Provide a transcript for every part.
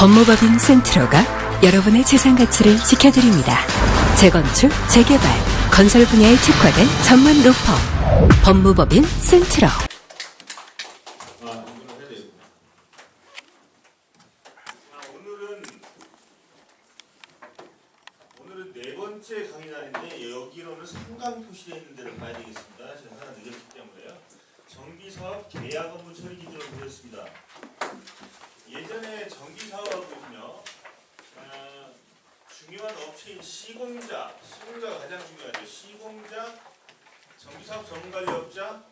법무법인 센트로가 여러분의 재산 가치를 지켜드립니다. 재건축, 재개발, 건설 분야에 특화된 전문 로펌 법무법인 센트로. 오늘은 네 번째 강의 날인데 여기로는 상당 표시되어 있는 데를 봐야 되겠습니다. 제가 하나 늦었기 때문에요. 정비사업 계약 업무 처리 기준을 보겠습니다. 예전에 정비사업은요, 중요한 업체인 시공자가 가장 중요하죠. 시공자, 정비사업 전문관리업자,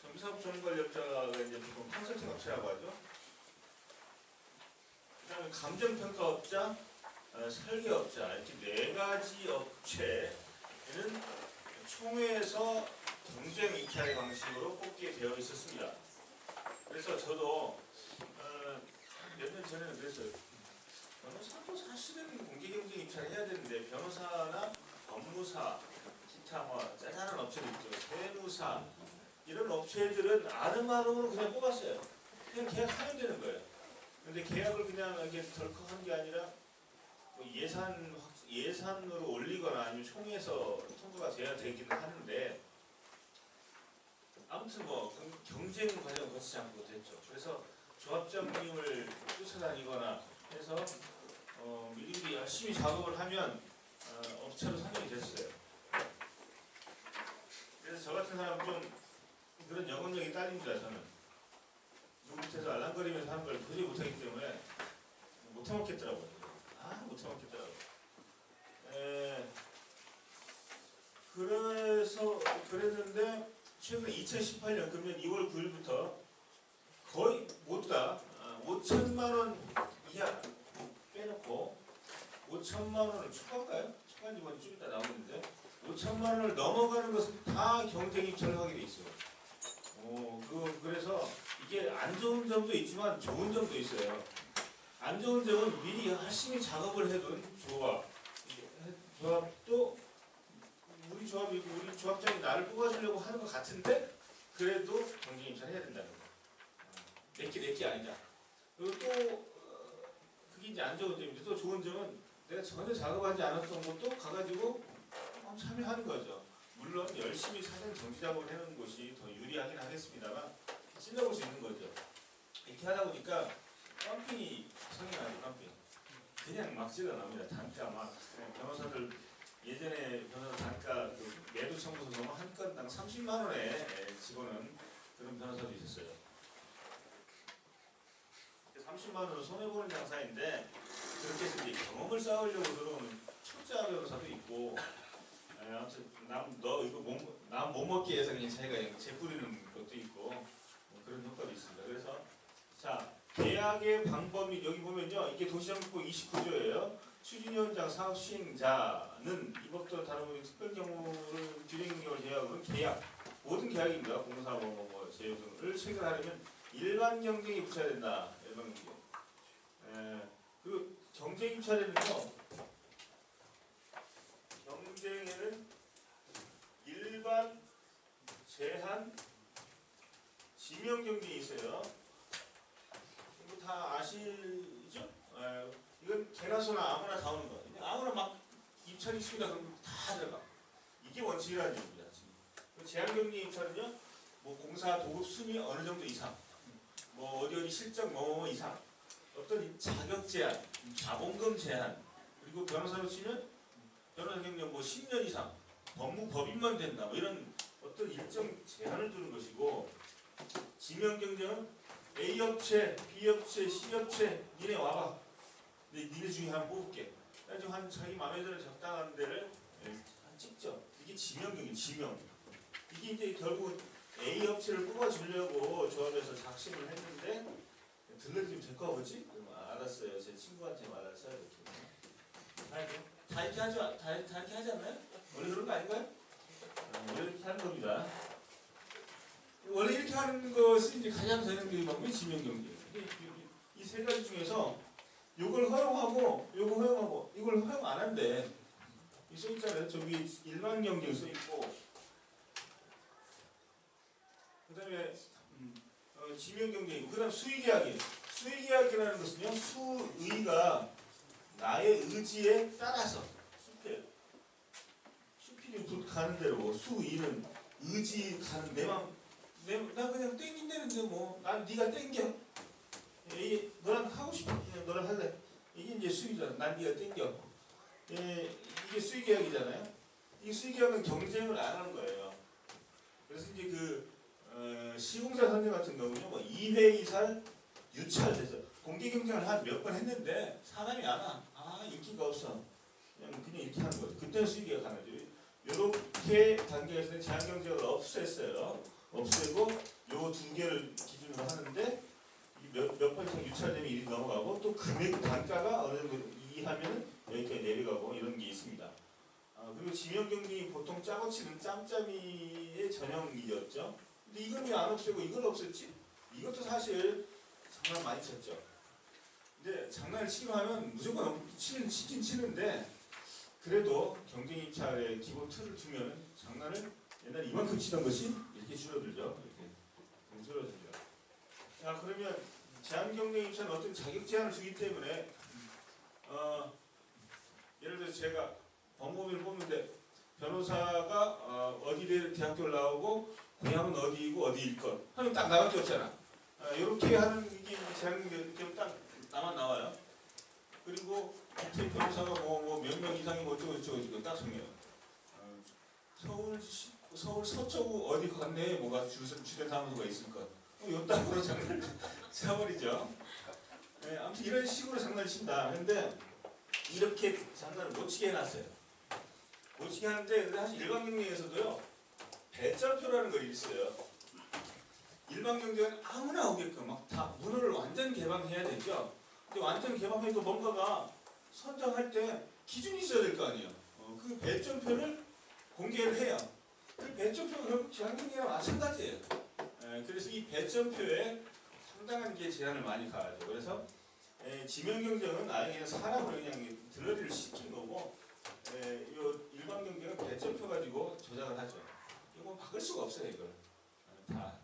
정비사업 전문관리업자가 이제 보통 컨설팅 업체라고 하죠. 그다음에 감정평가업자, 설계업자, 이렇게 네 가지 업체는 총회에서 경쟁 입찰의 방식으로 뽑게 되어 있었습니다. 그래서 저도 몇 년 전에는 그랬어요. 변호사도 사실은 공개 경쟁 입찰을 해야 되는데 변호사나 법무사, 기타 짜잘한 업체들 있죠. 세무사 이런 업체들은 아름아름으로 그냥 뽑았어요. 그냥 계약하면 되는 거예요. 근데 계약을 그냥 이렇게 덜컥 한 게 아니라 뭐 예산으로 올리거나 아니면 총회에서 통과가 돼야 되기는 하는데 아무튼 뭐 경쟁 과정을 거치지 않고 됐죠. 그래서 조합장님을 쫓아다니거나 해서 미리 열심히 작업을 하면 업체로 선정이 됐어요. 그래서 저 같은 사람 좀 그런 영업력이 딸립니다. 저는 누구 밑에서 알랑거리면서 하는 걸 도저히 못하기 때문에 못 해먹겠더라고요. 못 해먹겠더라고요. 그래서 그랬는데 최근 2018년 금년 2월 9일부터 거의 모두 다 5천만 원 이하 빼놓고 5천만 원을 초과인가요? 초과인지 뭔지 좀 이따 나오는데 5천만 원을 넘어가는 것은 다 경쟁 입찰을 하게 돼 있어요. 그래서 이게 안 좋은 점도 있지만 좋은 점도 있어요. 안 좋은 점은 미리 열심히 작업을 해둔 조합도 우리 조합장이 나를 뽑아주려고 하는 것 같은데 그래도 경쟁 입찰 해야 된다는 거. 내게 아니다. 그리고 또 그게 이제 안 좋은 점인데 또 좋은 점은 내가 전혀 작업하지 않았던 것도 가가지고 참여하는 거죠. 물론 열심히 사전 정지 작업을 해놓은 곳이 더 유리하긴 하겠습니다만 찔러볼 수 있는 거죠. 이렇게 하다 보니까 펌핑이 성행하죠. 펌핑. 그냥 막 찔러납니다. 단가 막 변호사들 예전에 변호사 단가 매도 청구서 너무 한 건당 30만 원에 집어넣은 그런 변호사도 있었어요. 30만 원으로 손해보는 장사인데 그렇게 해서 이제 경험을 쌓으려고 들어오는 초짜 변호사도 있고 아무튼 남 못 먹게 해서 그냥 자기가 재뿌리는 것도 있고 뭐 그런 효과도 있습니다. 그래서 자 계약의 방법 및 여기 보면요 이게 도시정비법 29조예요. 추진위원장 사업 시행자는 이 법도 다루는 특별 경우를 규정 경우를 제외하고는 계약 모든 계약입니다. 공사 제휴 등을 체결하려면 일반 경쟁이 붙여야 된다. 일반 경쟁. 그리고 경쟁 입찰에는요. 경쟁에는 일반, 제한, 지명 경쟁이 있어요. 이거 다 아시죠? 이건 개나 소나 아무나 다 오는 거. 아무나 막 입찰이 있습니다. 그럼 다 들어가. 이게 원칙이라는 얘기입니다. 제한 경쟁 입찰은요. 뭐 공사 도급 순위 어느 정도 이상, 뭐 어디 실적 뭐 이상, 어떤 자격 제한, 자본금 제한, 그리고 변호사로 치면 변호사 경력 뭐 10년 이상, 법무법인만 된다, 뭐 이런 어떤 일정 제한을 두는 것이고, 지명 경쟁은 A 업체, B 업체, C 업체, 니네 와봐. 니네 중에 한 뽑을게. 그래가지고 한 자기 마음에 드는 적당한 데를 찍죠. 이게 지명 경쟁, 지명. 이게 이제 결국은 A 업체를 뽑아주려고 조합에서 작심을 했는데 들러리면 될 거 보지? 알았어요. 제 친구한테 말해서 이렇게. 다 이렇게 하죠? 다 이렇게 하지 않나요? 원래 그런 거 아닌가요? 원래 이렇게 하는 겁니다. 원래 이렇게 하는 것이 이제 가장 되는 게 뭐냐면 지명 경쟁. 이 세 가지 중에서 이걸 허용하고, 이거 허용하고, 이걸 허용 안 한대. 이 써 있잖아요. 저기 일반 경쟁 써 있고. 그다음에 지명 경쟁이고, 그다음 수의 계약이에요. 수의계약이라는 것은요, 수의가 나의 의지에 따라서 숲이 가는 대로 수의는 의지 가는 나 그냥 땡긴다는데 뭐 난 네가 땡겨. 이게 너랑 하고 싶어. 그냥 너랑 할래. 이게 이제 수의잖아. 난 네가 땡겨. 이게 수의계약이잖아요. 이 수의계약은 경쟁을 안 하는 거예요. 그래서 이제 시공사 선정 같은 경우는 뭐 2회 이상 유찰돼서 공개 경쟁을 한 몇 번 했는데 사람이 안 와. 인기가 없어. 그냥 이렇게 하는 거죠. 그때는 수의계약 하는 거죠. 이렇게 단계에서는 제한 경쟁을 없앴어요. 없애고 요 두 개를 기준으로 하는데 몇 번 이상 유찰되면 일이 넘어가고 또 금액 단가가 어느 정도 이하면 여기까지 내려가고 이런 게 있습니다. 그리고 지명 경쟁이 보통 짜고 치는 짬짬이의 전형이었죠. 근데 이걸 왜 안 없애고 이걸 없앴지? 이것도 사실 장난 많이 쳤죠. 근데 장난을 치기로 하면 무조건 치긴 치는데 그래도 경쟁 입찰의 기본 틀을 두면 장난을 옛날에 이만큼 치던 것이 이렇게 줄어들죠. 이렇게 줄어들죠. 자, 그러면 제한 경쟁 입찰은 어떤 자격 제한을 주기 때문에 예를 들어서 제가 법무법인을 뽑는데 변호사가 어디 대학교를 나오고 고향은 어디이고 어디일 것 하면 딱 나밖에 없잖아. 이렇게 하는 이게 제한 경쟁 딱 나만 나와요. 그리고 변호사가 몇 명 이상이 어쩌고 딱 정해요. 서울 서초구 어디 관내에 뭐가 주된 사무소가 있을 것. 요 땅으로 장난을 쳐버리죠. 아무튼 이런 식으로 장난을 친다. 근데 이렇게 장난을 못 치게 해놨어요. 못 치게 하는데 사실 일반경쟁에서도요. 배점표라는 걸 있어요. 일반경쟁은 아무나 오게끔 막 다 문을 완전 개방해야 되죠. 근데 완전 개방해도 뭔가가 선정할 때 기준이 있어야 될 거 아니에요. 그 배점표를 공개를 해요. 그 배점표가 결국 제한경쟁이랑 마찬가지예요. 그래서 이 배점표에 상당한 게 제한을 많이 가하죠. 그래서 지명경쟁은 아예 그냥 사람을 그냥 들러리를 시킨 거고, 요 일반 경쟁은 배점표 가지고 조작을 하죠. 이거 바꿀 수가 없어요, 이걸 다.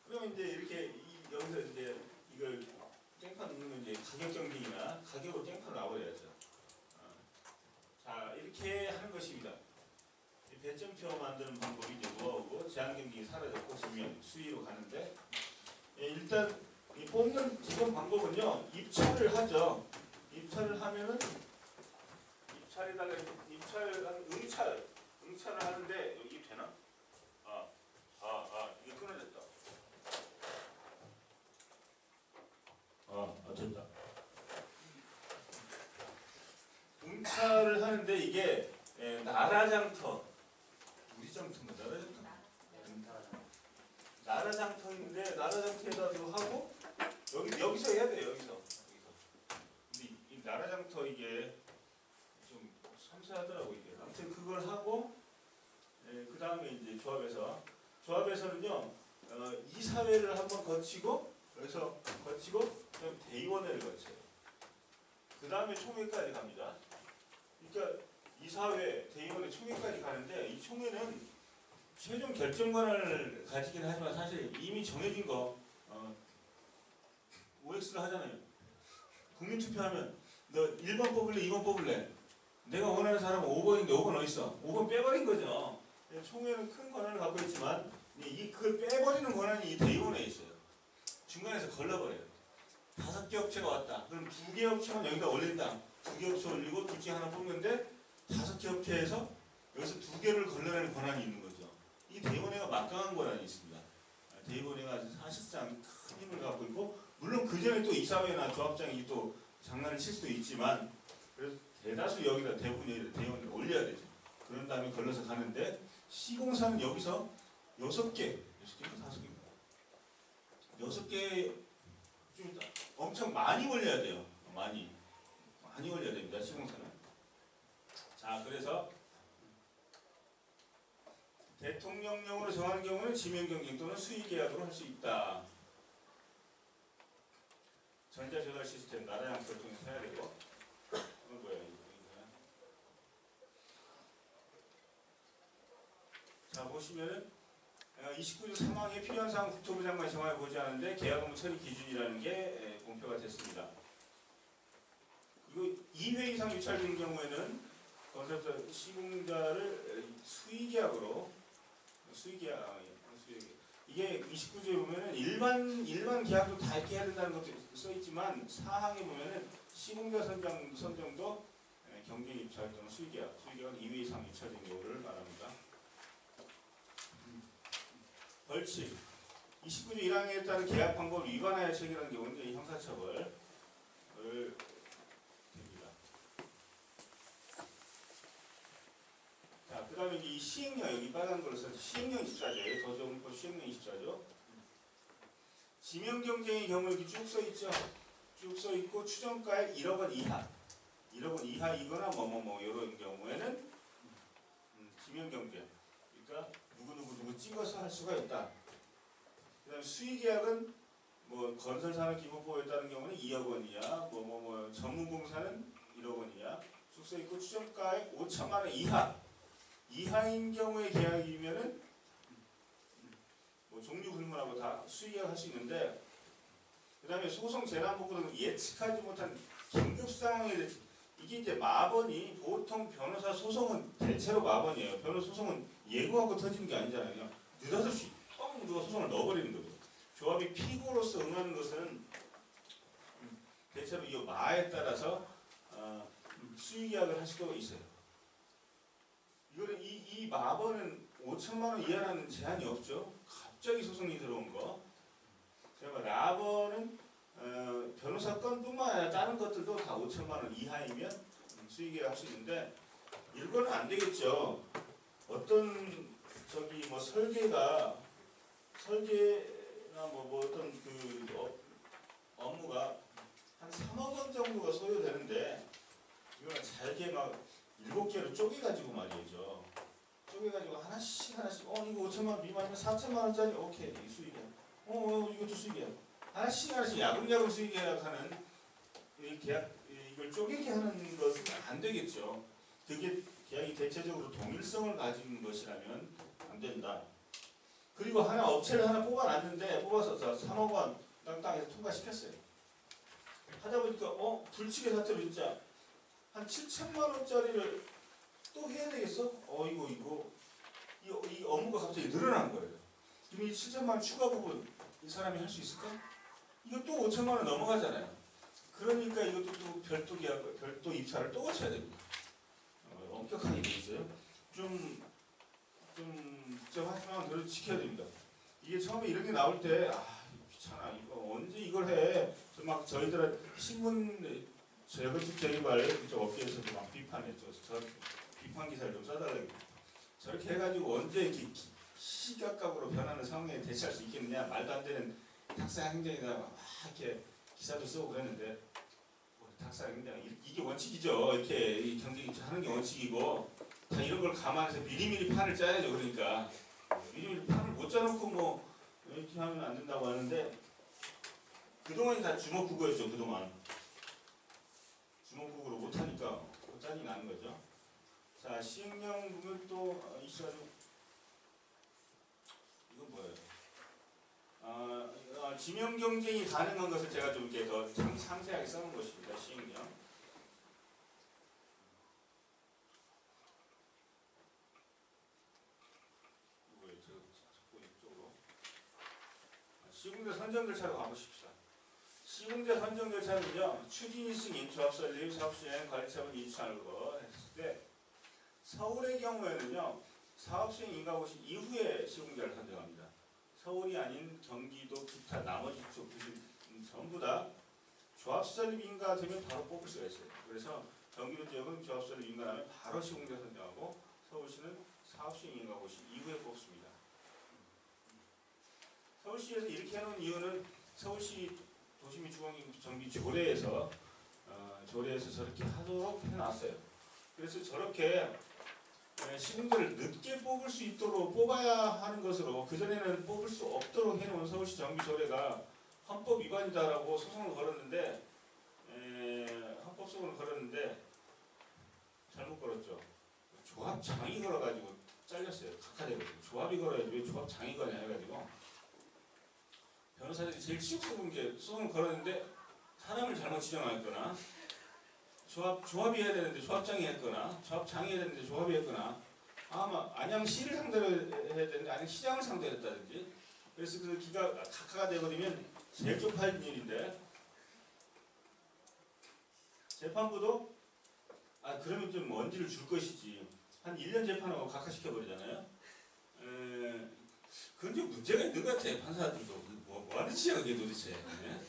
그러면 이제 이렇게 여기서 이제 이걸 깽판 넣으면 이제 가격 경쟁이나 가격으로 깽판 놔버려야죠. 자, 이렇게 하는 것입니다. 배점표 만드는 방법이 이제 노하우고 제한 경쟁이 사라졌고 지명 수위로 가는데 일단 이 뽑는 기본 방법은요. 입찰을 하죠. 입찰을 하면은 입찰에다가 응찰을 하는데 이게 되나? 이게 끊어졌다. 됐다. 응찰을 하는데 이게 나라장터 우리 장터인가 나라장터? 나라장터인데 나라장터에다도 하고 여기서 해야 돼요. 여기서. 근데 이 나라장터 이게 좀 섬세하더라고 이게. 아무튼 그걸 하고 그 다음에 이제 조합에서는요 이사회를 한번 거치고 여기서 거치고 그다음 대의원회를 거쳐요. 그 다음에 총회까지 갑니다. 그러니까 이사회, 대의원회, 총회까지 가는데 이 총회는 최종 결정 권한을 가지긴 하지만 사실 이미 정해진 거 OX를 하잖아요. 국민투표하면 너 1번 뽑을래, 2번 뽑을래? 내가 원하는 사람은 5번인데 5번 어딨어? 5번 빼버린 거죠. 총회는 큰 권한을 갖고 있지만 그걸 빼버리는 권한이 이 대의원회에 있어요. 중간에서 걸러버려요. 5개 업체가 왔다. 그럼 2개 업체만 여기다 올린다. 2개 업체 올리고 둘 중에 하나 뽑는데 5개 업체에서 여기서 2개를 걸러내는 권한이 있는 거죠. 이 대의원회가 막강한 권한이 있습니다. 대의원회가 사실상 큰 힘을 갖고 있고 물론 그 전에 또 이사회나 조합장이 또 장난을 칠 수도 있지만 그래서 대다수 여기다 대의원회를 올려야 되죠. 그런 다음에 걸러서 가는데 시공사는 여기서 6개, 6개 좀 엄청 많이 올려야 돼요. 많이 올려야 됩니다. 시공사는. 자, 그래서 대통령령으로 정하는 경우는 지명경쟁 또는 수의계약으로 할 수 있다. 전자조달 시스템 나라장터를 통해서 해야 되고 이건 뭐야 이거. 자, 보시면은 29조 3항에 필요한 사항 국토부 장관이 정하여 보지 않은데 계약 업무 처리 기준이라는 게 종표가 됐습니다. 이거 2회 이상 유찰된 경우에는 건설사 시공자를 수의계약으로 이게 29조에 보면은 일반 계약도 다 이렇게 해야 된다는 것도 써 있지만 사항에 보면은 시공자 선정도 경쟁 입찰 또는 수의계약은 2회 이상 유찰된 경우를 말합니다. 벌칙 29조 1항에 따른 계약 방법을 위반하여 체결한 경우는 형사처벌을 됩니다. 자, 그 다음에 이 시행령, 여기 빨간 걸로 써서 시행령 24조예요. 더 좋은 거 시행령 24조. 지명경쟁의 경우 이렇게 쭉 써있죠. 쭉 써있고 추정가액 1억 원 이하. 1억 원 이하이거나 이런 경우에는 지명경쟁. 그러니까 누구 찍어서 할 수가 있다. 그 다음에 수의계약은 건설산업기본법에 따른 경우는 2억 원 이하, 전문공사는 1억 원 이하, 쭉 써있고 추정가액 5천만 원 이하인 경우의 계약이면은 종류 불문하고 다 수의계약 할 수 있는데, 그 다음에 소송 재난복구 등 예측하지 못한 긴급 상황에 대해서 이게 이제 마번이 보통 변호사 소송은 대체로 마번이에요. 변호사 소송은 예고하고 터지는 게 아니잖아요. 느닷없이 누가 소송을 넣어버리는 거죠. 조합이 피고로서 응하는 것은 대체로 이 마에 따라서 수의계약을 할 수도 있어요. 이거는 이 마번은 5천만 원 이하라는 제한이 없죠. 갑자기 소송이 들어온 거. 제가 라번은 변호사 건뿐만 아니라 다른 것들도 다 5천만 원 이하이면 수의계약 할 수 있는데 이거는 안 되겠죠. 어떤 설계나 어떤 업무가 한 3억 원 정도가 소요되는데 이거는 잘게 막 7개로 쪼개가지고 말이죠. 쪼개가지고 하나씩 이거 5천만 원 미만이면 4천만 원짜리 오케이 수익이야. 이것도 수익이야. 하나씩 야금야금 수익계약하는 이 계약 이걸 쪼개게 하는 것은 안 되겠죠. 그게 계약이 대체적으로 동일성을 가진 것이라면 안 된다. 그리고 업체를 하나 뽑아서 3억 원 땅에서 통과시켰어요. 하다 보니까 불치게 사태로 진짜 한 7천만 원짜리를 또 해야 되겠어? 이 업무가 갑자기 늘어난 거예요. 그럼 이 7천만 원 추가 부분 이 사람이 할 수 있을까? 이거 또 5천만 원 넘어가잖아요. 그러니까 이것도 또 별도 계약, 별도 입찰을 또 거쳐야 됩니다. 엄격하게 돼 있어요. 좀 복잡하지만 그래도 지켜야 됩니다. 이게 처음에 이런 게 나올 때 귀찮아 이거 언제 이걸 해? 막 저희들은 신문 재건축 재개발 그쪽 업계에서도 막 비판했죠. 저 비판 기사를 좀 써달라고. 저렇게 해가지고 언제 이렇게 시각각으로 변하는 상황에 대처할 수 있겠느냐? 말도 안 되는 탁사 행정에다가 막 이렇게 기사도 쓰고 그랬는데 탁사 행정 이게 원칙이죠. 이렇게 경쟁이 하는 게 원칙이고 다 이런 걸 감안해서 미리미리 판을 짜야죠. 그러니까 미리미리 판을 못 짜놓고 이렇게 하면 안 된다고 하는데 그동안이 다 주먹구구였죠. 그동안 주먹구구로 못하니까 짜증이 나는 거죠. 자, 시행령 보면 또 있어가지고 이건 뭐예요? 지명 경쟁이 가능한 것을 제가 좀 이렇게 더 상세하게 써놓은 것입니다. 시행령. 이거예요. 자꾸 이쪽으로. 시공자 선정 절차로 가보십시다. 시공자 선정 절차는요, 추진 승인, 조합 설립, 사업 시행, 관리 차원 인수하는 거 했을 때 서울의 경우에는요, 사업 시행 인가고시 이후에 시공자를 선정합니다. 서울이 아닌 경기도, 기타 나머지 쪽 전부 다 조합 설립 인가되면 바로 뽑을 수가 있어요. 그래서 경기도 지역은 조합 설립 인가하면 바로 시공자 선정하고 서울시는 사업 시행 인가고시 이후에 뽑습니다. 서울시에서 이렇게 해놓은 이유는 서울시 도시및 주거정비 조례에서 저렇게 하도록 해놨어요. 그래서 저렇게 시공자를 늦게 뽑을 수 있도록 뽑아야 하는 것으로 그전에는 뽑을 수 없도록 해놓은 서울시 정비조례가 헌법 위반이다라고 소송을 걸었는데 헌법소송을 걸었는데 잘못 걸었죠. 조합장이 걸어가지고 잘렸어요. 각하되거든요. 조합이 걸어야지 왜 조합장이 거냐 해가지고 변호사들이 제일 치욕스러운 게 소송을 걸었는데 사람을 잘못 지정했거나 조합이 해야 되는데 조합장이 했거나 조합장이 해야 되는데 조합이 했거나 아마 안양시를 상대로 해야 되는데 안양시장을 상대로 했다든지 그래서 그 기가 각하가 돼버리면 제일 쪽팔린 일인데 재판부도 그러면 좀 먼지를 줄 것이지 한 1년 재판하고 각하시켜버리잖아요. 그건 좀 문제가 있는 것 같아. 판사들도 뭐 하는 짓이야 그게 도대체. 네?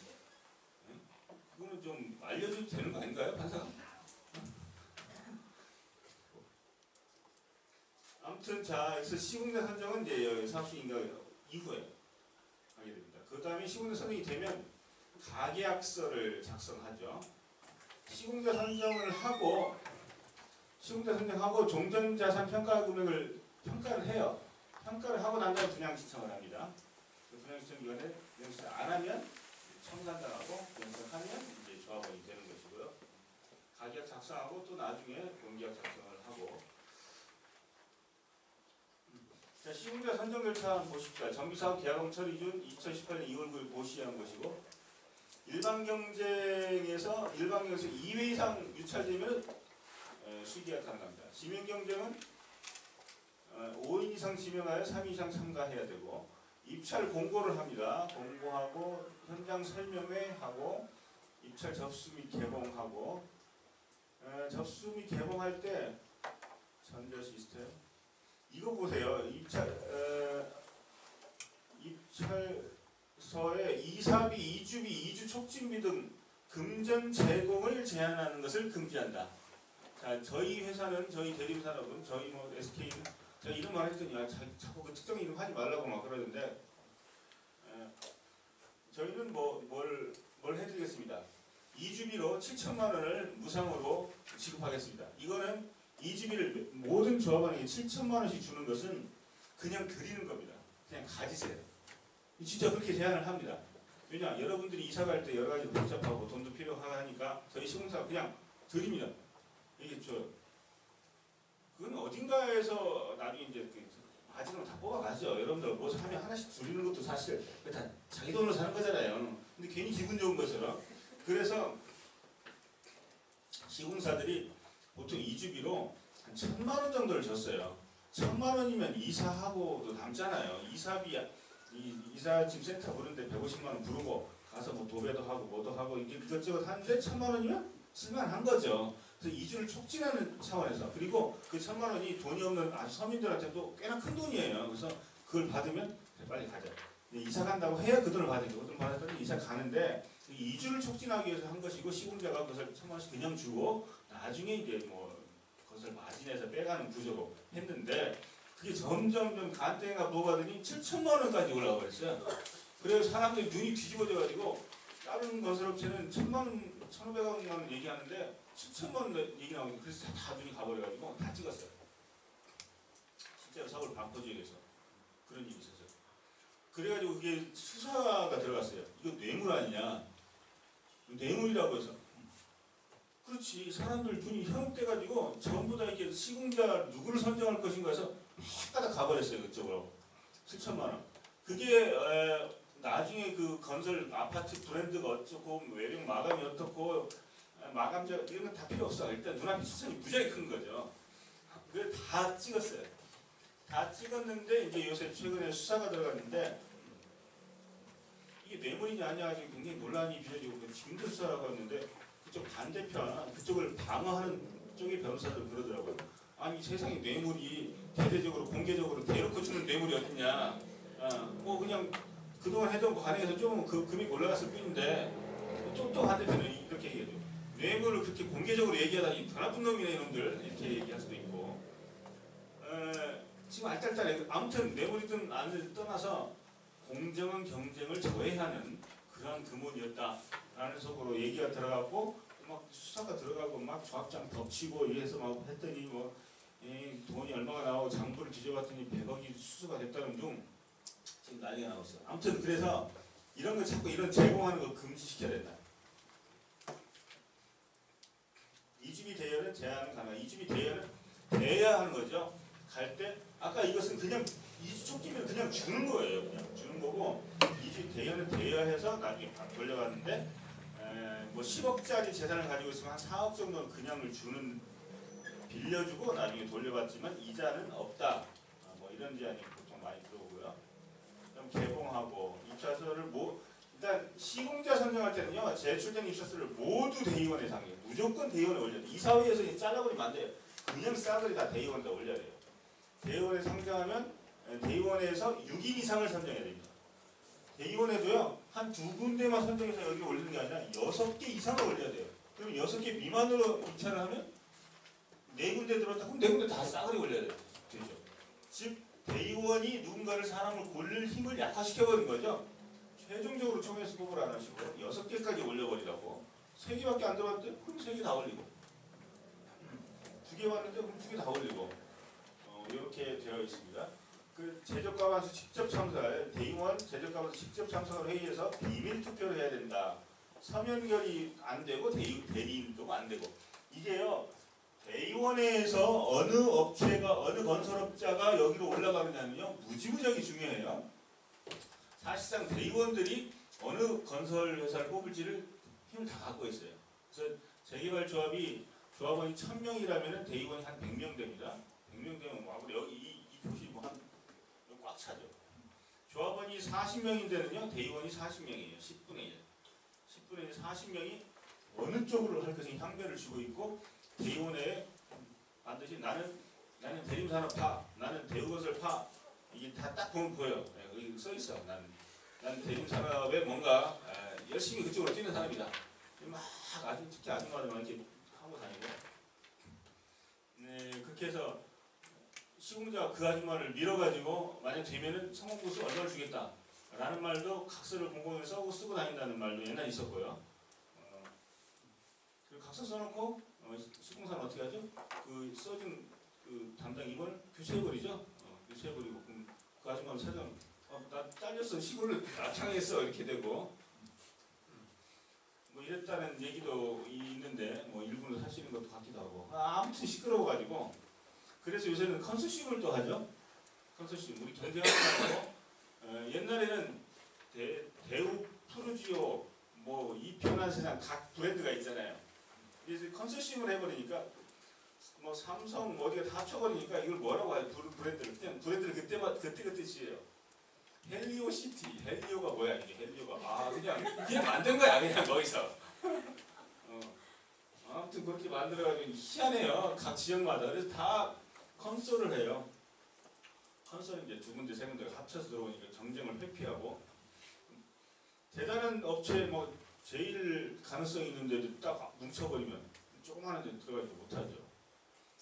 그거는 좀 알려줘도 되는 거 아닌가요 판사가? 아무튼 자 그래서 시공대 선정은 이제 사업주인가 이후에 하게 됩니다. 그 다음에 시공대 선정이 되면 가계약서를 작성하죠. 시공대 선정을 하고 종전자산 평가 금액을 평가를 해요. 평가를 하고 난 다음에 분양 신청을 합니다. 그 분양 신청위원회 분양 신청 안 하면 청산당하고 분양 신청하면 이제 조합원이 되는 것이고요. 가계약 작성하고 또 나중에 공계약 작성을 하고. 자, 시공자 선정 절차 한번 보십시다. 정비사업 계약금 처리준 2018년 2월 9일 고시한 것이고 일반 경쟁에서 2회 이상 유찰되면 수의계약 가능합니다. 지명경쟁은 5인 이상 지명하여 3인 이상 참가해야 되고 입찰 공고를 합니다. 공고하고 현장 설명회하고 입찰 접수 및 개봉하고 접수 및 개봉할 때 전자 시스템 이거 보세요. 입찰서에 이사비, 이주비, 이주 촉진비 등 금전 제공을 제한하는 것을 금지한다. 자, 저희 회사는 저희 대리점 산업은 저희 뭐 SK는 제가 이름 말했더니 자꾸 그 특정 이름 하지 말라고 막 그러는데 저희는 뭘 해드리겠습니다. 2주비로 7천만 원을 무상으로 지급하겠습니다. 이거는 2주비를 모든 조합원에게 7천만 원씩 주는 것은 그냥 드리는 겁니다. 그냥 가지세요. 진짜 그렇게 제안을 합니다. 왜냐 여러분들이 이사 갈 때 여러 가지 복잡하고 돈도 필요하니까 저희 시공사가 그냥 드립니다. 이게 그건 어딘가에서 나중에 이제 마지막으로 다 뽑아가죠. 여러분들 뭐 하면 하나씩 줄이는 것도 사실 다 자기 돈으로 사는 거잖아요. 근데 괜히 기분 좋은 것처럼. 그래서 시공사들이 보통 2주비로 한 1,000만 원 정도를 줬어요. 1,000만 원이면 이사하고도 남잖아요. 이사짐 센터 부르는데 150만 원 부르고 가서 뭐 도배도 하고 뭐도 하고 이게 이것저것 하는데 1,000만 원이면 쓸만한 거죠. 그래서 이주를 촉진하는 차원에서 그리고 그 1,000만 원이 돈이 없는 아주 서민들한테도 꽤나 큰 돈이에요. 그래서 그걸 받으면 빨리 가자. 이사 간다고 해야 그 돈을 받으니까 그 돈을 받았더니 이사 가는데 이주를 촉진하기 위해서 한 것이고 시공자가 그것을 1,000만 원씩 그냥 주고 나중에 이제 뭐 그것을 마진해서 빼가는 구조로 했는데 그게 점점 간땡이가 부어가더니 7천만 원까지 올라가 버렸어요. 그래서 사람들이 눈이 뒤집어져가지고 다른 건설업체는 1,000만 원, 1,500만 원 얘기하는데 7천만 원 얘기 나오니까 그래서 다 눈이 가버려가지고 다 찍었어요. 실제로 서울 반포지역에서 그런 일이 있었어요. 그래가지고 그게 수사가 들어갔어요. 이거 뇌물 아니냐? 뇌물이라고 해서. 그렇지. 사람들 눈이 현혹돼가지고 전부 다 이렇게 시공자 누구를 선정할 것인가 해서 막 가다 가버렸어요. 그쪽으로. 7천만 원. 그게 나중에 그 건설 아파트 브랜드가 어쩌고 외령 마감이 어떻고 마감자 이런 건 다 필요 없어. 일단 눈앞에 시선이 무지하게 큰 거죠. 그래 다 찍었어요. 다 찍었는데 이제 요새 최근에 수사가 들어갔는데 이게 뇌물이냐 아니냐 가지고 굉장히 논란이 빚어지고 지금도 수사라고 했는데 그쪽 반대편 그쪽을 방어하는 쪽의 변호사들 그러더라고요. 아니 세상에 뇌물이 대대적으로 공개적으로 대놓고 주는 뇌물이 어딨냐. 뭐 그냥 그동안 해던 거 관행에서 좀 그 금액이 올라갔을 뿐인데 또 반대편은 이렇게 얘기하죠. 뇌물을 그렇게 공개적으로 얘기하다니 더 나쁜 놈이네 이놈들 이렇게 얘기할 수도 있고 지금 알딸딸해. 아무튼 뇌물이든 안을 떠나서 공정한 경쟁을 저해하는 그런 금원이었다라는 속으로 얘기가 들어갔고 막 수사가 들어가고 막 조합장 덮치고 이래서 막 했더니 뭐 돈이 얼마가 나오고 장부를 뒤져봤더니 100억이 수수가 됐다는 둥 지금 난리가 나고 있어요. 아무튼 그래서 이런 거 자꾸 이런 제공하는 거 금지시켜야 된다. 이주비 대여는 제한 가능. 이주비 대여는 돼야 하는 거죠. 갈 때 아까 이것은 그냥 이주 촉진비를 그냥 주는 거예요. 그냥 주는 거고 이주비 대여는 대여해서 나중에 돌려갔는데 뭐 10억짜리 재산을 가지고 있으면 한 4억 정도는 그냥을 주는 빌려주고 나중에 돌려받지만 이자는 없다. 뭐 이런 제한이 보통 많이 들어오고요. 그럼 개봉하고 입찰서를 일단 시공자 선정할 때는요, 제출된 입찰서를 모두 대의원에 상해요. 무조건 대의원에 올려야 돼요. 이사회에서 잘라버리면 안 돼요. 그냥 싸그리 다 대의원에다 올려야 돼요. 대의원에 상정하면 대의원에서 6인 이상을 선정해야 됩니다. 대의원에도요, 한 2군데만 선정해서 여기 올리는 게 아니라 6개 이상을 올려야 돼요. 그럼 6개 미만으로 입찰을 하면 4군데 들었다. 그럼 4군데 다 싸그리 올려야 돼요. 되죠. 즉, 대의원이 누군가를 사람을 고를 힘을 약화시켜버린 거죠. 최종적으로 총회에서 뽑을 안 하시고 6개까지 올려버리라고. 3개밖에 안 들어왔는데 그럼 3개 다 올리고 2개 왔는데 그럼 2개 다 올리고 이렇게 되어 있습니다. 그 제적과반수 직접 참석할 대의원 제적과반수 직접 참석을 회의에서 비밀 투표를 해야 된다. 서면결이 안 되고 대리인도 안 되고 이게요. 대의원회에서 어느 업체가 어느 건설업자가 여기로 올라가느냐면요 무지무지하게 중요해요. 사실상 대의원들이 어느 건설 회사를 뽑을지를 힘을 다 갖고 있어요. 그래서 재개발조합이 조합원이 1000명이라면 대의원이 한 100명 됩니다. 100명 되면 아무리 여기 이 표시 꽉 차죠. 조합원이 40명인데는요 대의원이 40명이에요. 10분의 1. 10분의 1 40명이 어느 쪽으로 할 것인지 향배를 주고 있고 대의원에 반드시 나는 대림산업 파, 나는 대우건설 파 이게 다 딱 보면 보여요. 여기 써 있어. 나는 대림산업에 뭔가 열심히 그쪽으로 뛰는 사람이다. 막 아주 특히 아줌마들만 이렇게 하고 다니고. 네, 그렇게 해서 시공자가 그 아줌마를 밀어가지고 만약 되면은 성공보수 얼마를 주겠다. 라는 말도 각서를 공공에 쓰고 다닌다는 말도 옛날에 있었고요. 그 각서 써놓고 시공사는 어떻게 하죠? 그 써준 그 담당 임원을 교체해버리죠. 교체해버리고 그럼 그 아줌마는 사장 나 잘렸어 시골을 나창했어 이렇게 되고 뭐 이랬다는 얘기도 있는데 뭐 일부는 사실인 것도 같기도 하고 아무튼 시끄러워가지고 그래서 요새는 컨소시엄을 또 하죠. 컨소시엄 우리 경쟁하지 말고 옛날에는 대우 푸르지오 뭐 이편한 세상 각 브랜드가 있잖아요. 이제 컨소시엄을 해버리니까 뭐 삼성 어디가 다 합쳐버리니까 이걸 뭐라고 하죠? 브랜드를 그때 지어요. 헬리오 시티. 헬리오가 뭐야 이게 헬리오가 그냥 만든 거야 그냥 거기서. 아무튼 그렇게 만들어가지고 희한해요. 각 지역마다. 그래서 다 컨소를 해요. 컨소는 이제 2군데 3군데가 합쳐서 들어오니까 경쟁을 회피하고 대단한 업체 뭐 제일 가능성이 있는데도 딱 뭉쳐버리면 조그마한 데 들어가지 못하죠.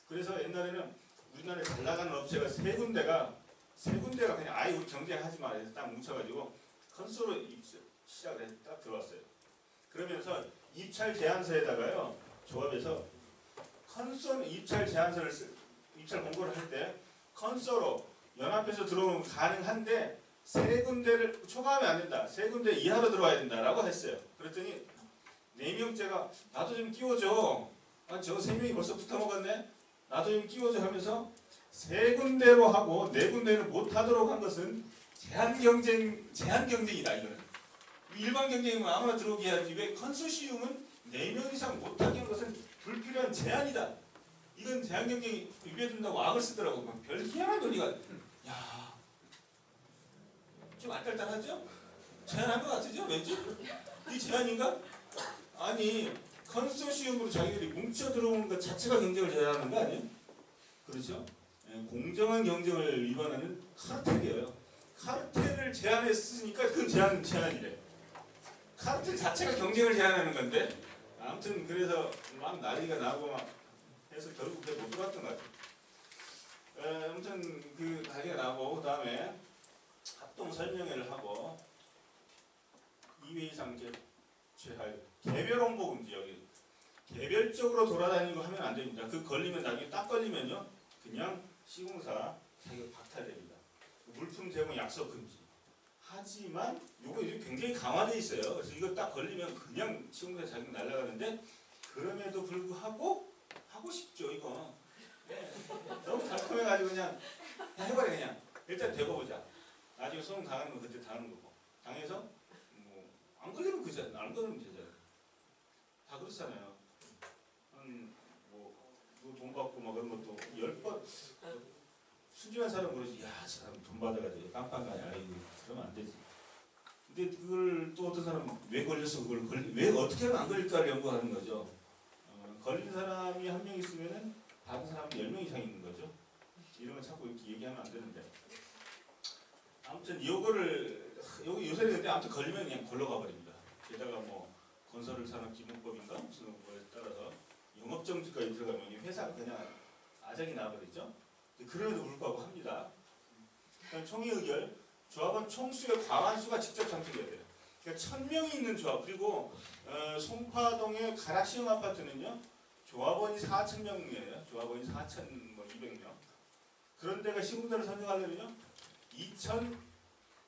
그래서 옛날에는 우리나라에 잘 나가는 업체가 3군데가 그냥 아예 우리 경쟁하지 마 해서 딱 뭉쳐가지고 컨소로 시작을 해서 딱 들어왔어요. 그러면서 입찰 제안서에다가요 조합에서 컨소 입찰 공고를 할 때 컨소로 연합해서 들어오면 가능한데 3군데를 초과하면 안 된다. 3군데 이하로 들어와야 된다라고 했어요. 그랬더니 4명째가 나도 좀 끼워줘. 저거 3명이 벌써 붙어먹었네. 나도 좀 끼워줘 하면서 3군데로 하고 4군데는 못하도록 한 것은 제한 경쟁이다. 이거는 일반 경쟁이면 아무나 들어오게 해야지 왜 컨소시엄은 4명 이상 못하게 한 것은 불필요한 제한이다. 이건 제한 경쟁이 위배된다고 악을 쓰더라고. 별 희한한 논리가. 야, 좀 알딸딸하죠? 제한한 것 같으죠? 왠지? 이 제한인가? 아니 컨소시엄으로 자기들이 뭉쳐 들어오는 것 자체가 경쟁을 제한하는 거 아니에요? 그렇죠? 공정한 경쟁을 위반하는 카르텔이에요. 카르텔을 제한했으니까 그건 제한이래. 카르텔 자체가 경쟁을 제한하는 건데 아무튼 그래서 막 난리가 나고 막 해서 결국 그게 못 들어왔던 것 같아요. 아무튼 그 난리가 나고 그 다음에 합동 설명회를 하고 2회 이상 개최할 개별 홍보 금지 여기 개별적으로 돌아다니고 하면 안 됩니다. 그 걸리면 나중에 딱 걸리면요 그냥 시공사 자격 박탈됩니다. 물품 제공 약속 금지. 하지만 요거 굉장히 강화되어 있어요. 그래서 이거 딱 걸리면 그냥 시공사 자격 날아가는데 그럼에도 불구하고 하고 싶죠 이거. 네. 너무 달콤해가지고 그냥 해버려 그냥. 일단 대봐보자. 나중에 소송 당하는 건 그때 당하는 거고. 당해서 뭐 안 걸리면 그잖아. 안 걸리면 되잖아. 그렇잖아요. 뭐돈 받고 막 그런 것도 10번 순진한 사람 그러지. 야, 저 사람 돈 받아가지고 깜빵가냐. 그러면 안 되지. 근데 그걸 또 어떤 사람은 왜 걸려서 왜 어떻게 하면 안 걸릴까를 연구하는 거죠. 걸린 사람이 한 명 있으면은 받은 사람은 10명 이상 있는 거죠. 이런 걸 자꾸 이렇게 얘기하면 안 되는데. 아무튼 여기 요새는 근데 아무튼 걸리면 그냥 걸러가 버립니다. 게다가 뭐 건설을 산업기본법인가 무슨 거에 따라서 영업정지까지 들어가면 이 회사가 그냥 아작이 나버리죠. 그럼에도 불구하고 합니다. 그다음 총회 의결, 조합원 총수의 과반수가 직접 참석해야 돼요. 그러니까 1000명이 있는 조합, 그리고 송파동의 가락시형 아파트는요 조합원이 4000명이에요. 조합원이 4200명. 그런 데가 시군단을 선정하려면요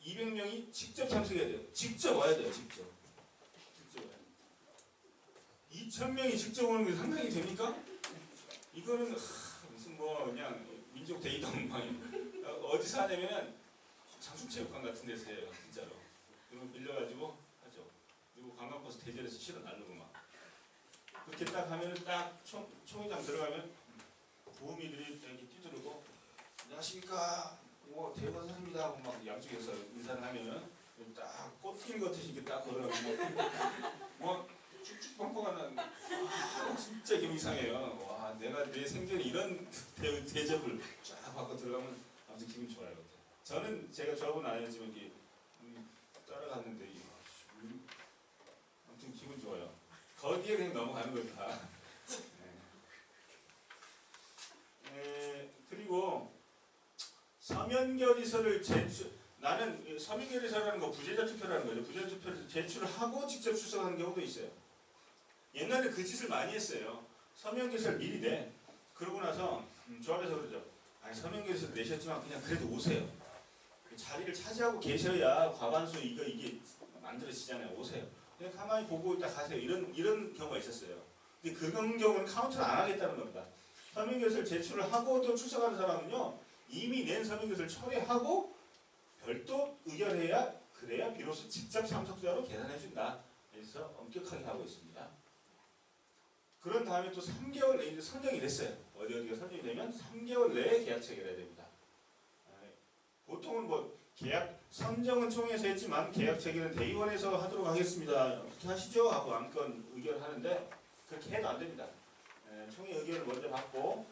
2200명이 직접 참석해야 돼요. 직접 와야 돼요. 직접 와야 돼요. 2000명이 직접 오는 게 상당히 됩니까? 이거는 무슨 뭐 그냥 민족 대이동방 어디서 하냐면은 장충체육관 같은 데서 해요. 진짜로. 그러면 빌려가지고 하죠. 그리고 관광버스 대절에서 실어 날르고 막 그렇게 딱 하면은 딱 총회장 들어가면 보험이들이 이렇게 뛰들고 안녕하십니까 뭐 대법원입니다 하고 막 양쪽에서 인사를 하면은 딱 꽃길 같듯이 이렇게 딱 걸어가고 뭐 쭉쭉 뻥뻥하는 진짜 기분 이상해요. 와 내가 내 생전에 이런 대접을 쫙 받고 들어가면 아무튼 기분 좋아요. 저는 제가 조합은 아니었지만 이렇게 따라갔는데 아무튼 기분 좋아요. 거기에 그냥 넘어가는 거죠 다. 그리고 서면결의서를 나는 서면결의서라는 거 부재자 투표라는 거죠. 부재자 투표를 제출을 하고 직접 출석하는 경우도 있어요. 옛날에 그 짓을 많이 했어요. 서면결의서를 미리 내. 그러고 나서 조합에서 그러죠. 아니 서면결의서를 내셨지만 그냥 그래도 오세요. 자리를 차지하고 계셔야 과반수 이게 만들어지잖아요. 오세요. 그냥 가만히 보고 있다 가세요. 이런 경우가 있었어요. 근데 그런 경우는 카운트를 안 하겠다는 겁니다. 서명결서를 제출을 하고도 출석하는 사람은요 이미 낸 서명결서를 철회하고 별도 의결해야 그래야 비로소 직접 참석자로 계산해준다. 그래서 엄격하게 하고 있습니다. 그런 다음에 또 3개월 내에 선정이 됐어요. 어디가 선정이 되면 3개월 내에 계약 체결해야 됩니다. 보통은 뭐 계약 선정은 총회에서 했지만 계약 체결은 대의원에서 하도록 하겠습니다. 어떻게 하시죠? 하고 안건 의결하는데 그렇게 해도 안 됩니다. 총회 의견을 먼저 받고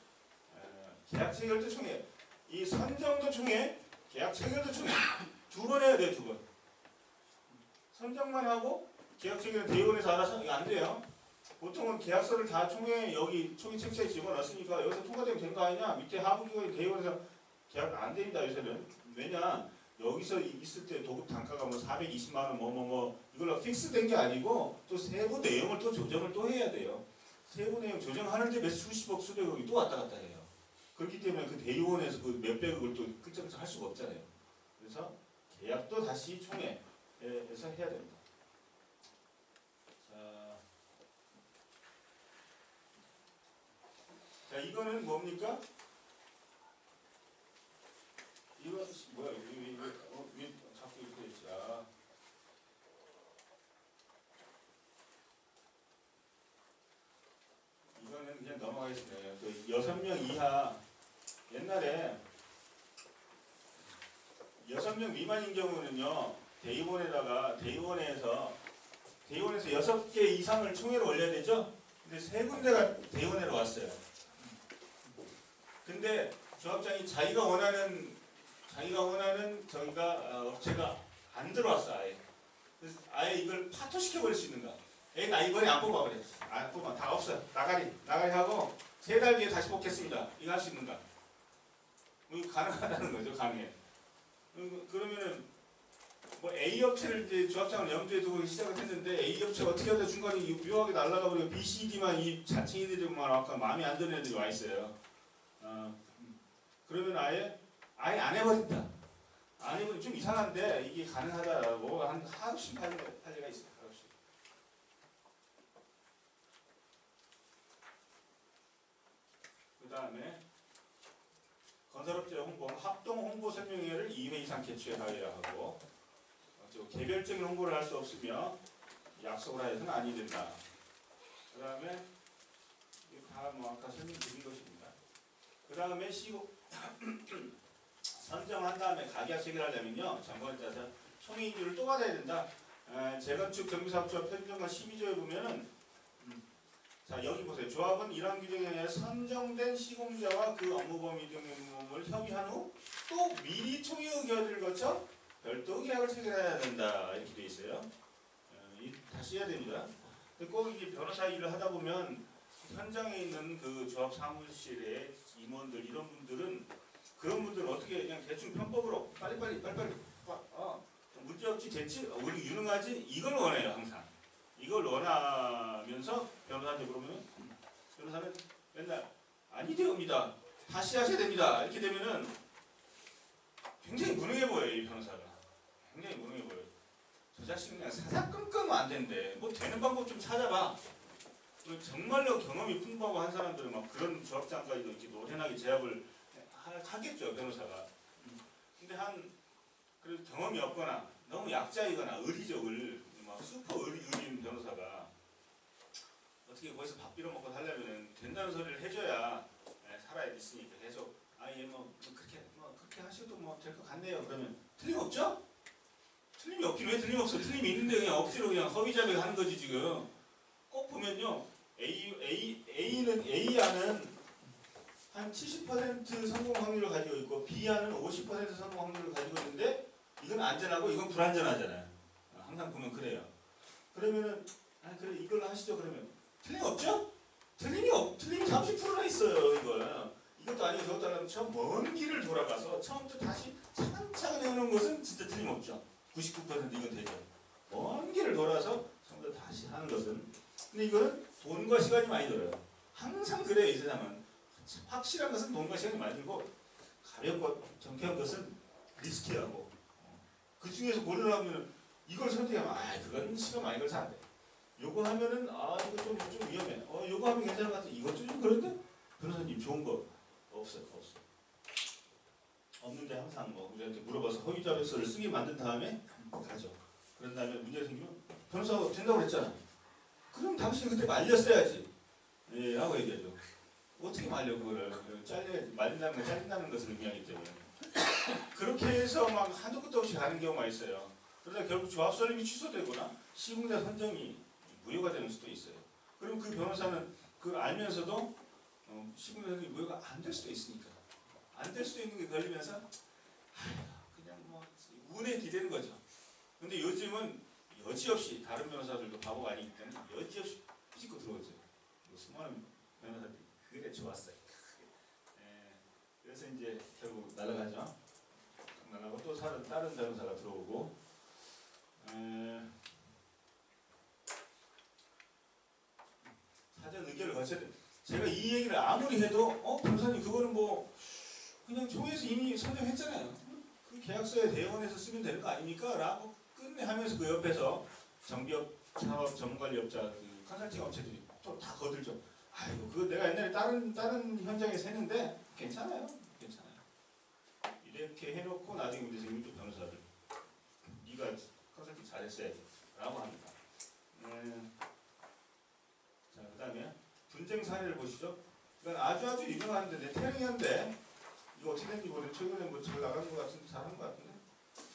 계약 체결도 총회, 이 선정도 총회, 계약 체결도 총회 두 번 해야 돼요. 2번. 선정만 하고 계약 체결은 대의원에서 알아서 이거 안 돼요. 보통은 계약서를 다 총회 여기 총회 책자에 집어넣었으니까 여기서 통과되면 된 거 아니냐? 밑에 하부기관이 대의원에서 계약 안 됩니다. 요새는. 왜냐? 여기서 있을 때 도급 단가가 뭐 420만 원 이걸로 픽스된 게 아니고 또 세부 내용을 또 조정을 또 해야 돼요. 세부 내용 조정하는데 몇 수십억 수백억이 또 왔다 갔다 해요. 그렇기 때문에 그 대의원에서 그 몇백억을 또 끝장을 할 수가 없잖아요. 그래서 계약도 다시 총회에서 해야 됩니다. 자 이거는 뭡니까? 이거 뭐야? 왜 자꾸 이렇게 했지? 이거는 그냥 넘어가겠습니다. 그 6명 이하 옛날에 6명 미만인 경우는요 대의원에서 6개 이상을 총회로 올려야 되죠. 근데 3군데가 대의원회로 왔어요. 근데 조합장이 자기가 원하는 저기가 업체가 안 들어왔어 아예. 그래서 아예 이걸 파토시켜 버릴 수 있는가? 나 이번에 안 뽑아버려. 안 뽑아. 다 없어. 나가리 하고 3달 뒤에 다시 뽑겠습니다. 이거 할 수 있는가? 이거 가능하다는 거죠. 가능해. 그러면은 뭐 A 업체를 이제 조합장을 염두에 두고 시작을 했는데 A 업체가 어떻게 하다 중간에 묘하게 날라가 버리고 B, C, D만 이 자칭이들만 아까 마음에 안 드는 애들이 와 있어요. 그러면 아예 안 해버린다. 안 해버리면 좀 이상한데 이게 가능하다라고 한 하루씩 할 리가 있어요. 하루씩. 그 다음에 건설업체 홍보는 합동 홍보 설명회를 2회 이상 개최하여야 하고 개별적인 홍보를 할 수 없으며 약속을 하여서는 아니 된다. 그 다음에 다 뭐 아까 설명드린 것입니다. 그 다음에 선정한 다음에 가계약 체결하려면요. 잠깐만 따서 총회인율을 또 받아야 된다. 재건축 정비사업조합 편정관 12조에 보면은 자 여기 보세요. 조합은 이러한 규정에 의해 선정된 시공자와 그 업무범위 등을 협의한 후 또 미리 총회 의결을 거쳐 별도 계약을 체결해야 된다. 이렇게 돼 있어요. 다시 해야 됩니다. 근데 꼭 이게 변호사 일을 하다 보면 현장에 있는 그 조합 사무실의 임원들 이런 분들은 그런 분들은 어떻게 그냥 대충 편법으로 빨리빨리 문제 없지 됐지 우리 유능하지 이걸 원해요. 항상 이걸 원하면서 변호사한테 물으면 변호사는 맨날 아니 되옵니다 다시 하셔야 됩니다 이렇게 되면은 굉장히 무능해 보여요. 이 변호사가 굉장히 무능해 보여요. 저 자식은 그냥 사사건건 안 된대. 뭐 되는 방법 좀 찾아봐. 정말로 경험이 풍부하고 한 사람들은 막 그런 조합장까지도 이렇게 노련하게 제압을 하겠죠 변호사가. 근데 그래도 경험이 없거나 너무 약자이거나 의리죠 막 슈퍼 의리인 변호사가 어떻게 거기서 밥 빌어먹고 살려면 된다는 소리를 해줘야 살아야 있으니까 계속 아예 그렇게 하셔도 뭐 될 것 같네요. 그러면 틀림없죠? 틀림이 없긴 왜 틀림없어? 틀림이 있는데 그냥 억지로 그냥 허위자백 하는 거지 지금. 꼭 보면요. A안은 한 70% 성공 확률을 가지고 있고 B안은 50% 성공 확률을 가지고 있는데 이건 안전하고 이건 불안전하잖아요. 항상 보면 그래요. 그러면은 그래 이걸로 하시죠. 그러면 틀림없죠? 틀림이 30%나 있어요. 이것도 아니고 저것도 아니고 저 먼 길을 돌아가서 처음부터 다시 차근차근 해놓은 것은 진짜 틀림없죠. 99% 이건 되죠. 먼 길을 돌아서 처음부터 다시 하는 것은. 근데 이거는 돈과 시간이 많이 들어요. 항상 그래요. 이 세상은. 확실한 것은 돈과 시간이 많이 들고 가볍고 정확한 것은 리스키하고 그 중에서 고르라면 이걸 선택하면 그건 시간 많이 걸려서 안 돼. 요거 하면은 이거 좀 위험해. 요거 하면 괜찮은 것 같아. 이것도 좀 그런데 변호사님 좋은 거 없어. 없는데 항상 우리한테 물어봐서 허위자료서를 쓰게 만든 다음에 가죠. 그런 다음에 문제가 생기면 변호사가 된다고 그랬잖아. 그럼 당신이 그때 말렸어야지. 하고 얘기하죠. 어떻게 말려 그거를. 말린다는 건 잘린다는 것을 의미하기 때문에. 그렇게 해서 막 한도 끝도 없이 가는 경우가 있어요. 그러다 결국 조합 설립이 취소되거나 시공자 선정이 무효가 되는 수도 있어요. 그럼 그 변호사는 그걸 알면서도 시공자 선정이 무효가 안 될 수도 있으니까. 안 될 수도 있는 게 걸리면서 그냥 운에 기대는 거죠. 근데 요즘은 여지없이 다른 변호사들도 바보가 아니기 때문에 여지없이 삐집고 들어오죠. 수많은 변호사들이 그게 좋았어요. 그래서 이제 결국 날아가죠. 날아가고 또 다른 변호사가 들어오고 사전 의결을 거쳐야 돼. 제가 이 얘기를 아무리 해도 변호사님 그거는 그냥 총회에서 이미 선정했잖아요. 그 계약서에 대원해서 쓰면 되는 거 아닙니까? 라고 끝내 하면서 그 옆에서 정비업, 사업, 전문관리업자, 그 컨설팅 업체들이 또 다 거들죠. 아이고 그거 내가 옛날에 다른 현장에서 했는데 괜찮아요. 이렇게 해놓고 나중에 문제 생기면 또 변호사들 네가 컨설팅 잘했어야지 라고 합니다. 자, 그 다음에 분쟁 사례를 보시죠. 이건 아주 유명한데 태릉현대 이거 어떻게 된지 모르겠는데 최근에 잘 나간 것 같은데 잘한 것 같은데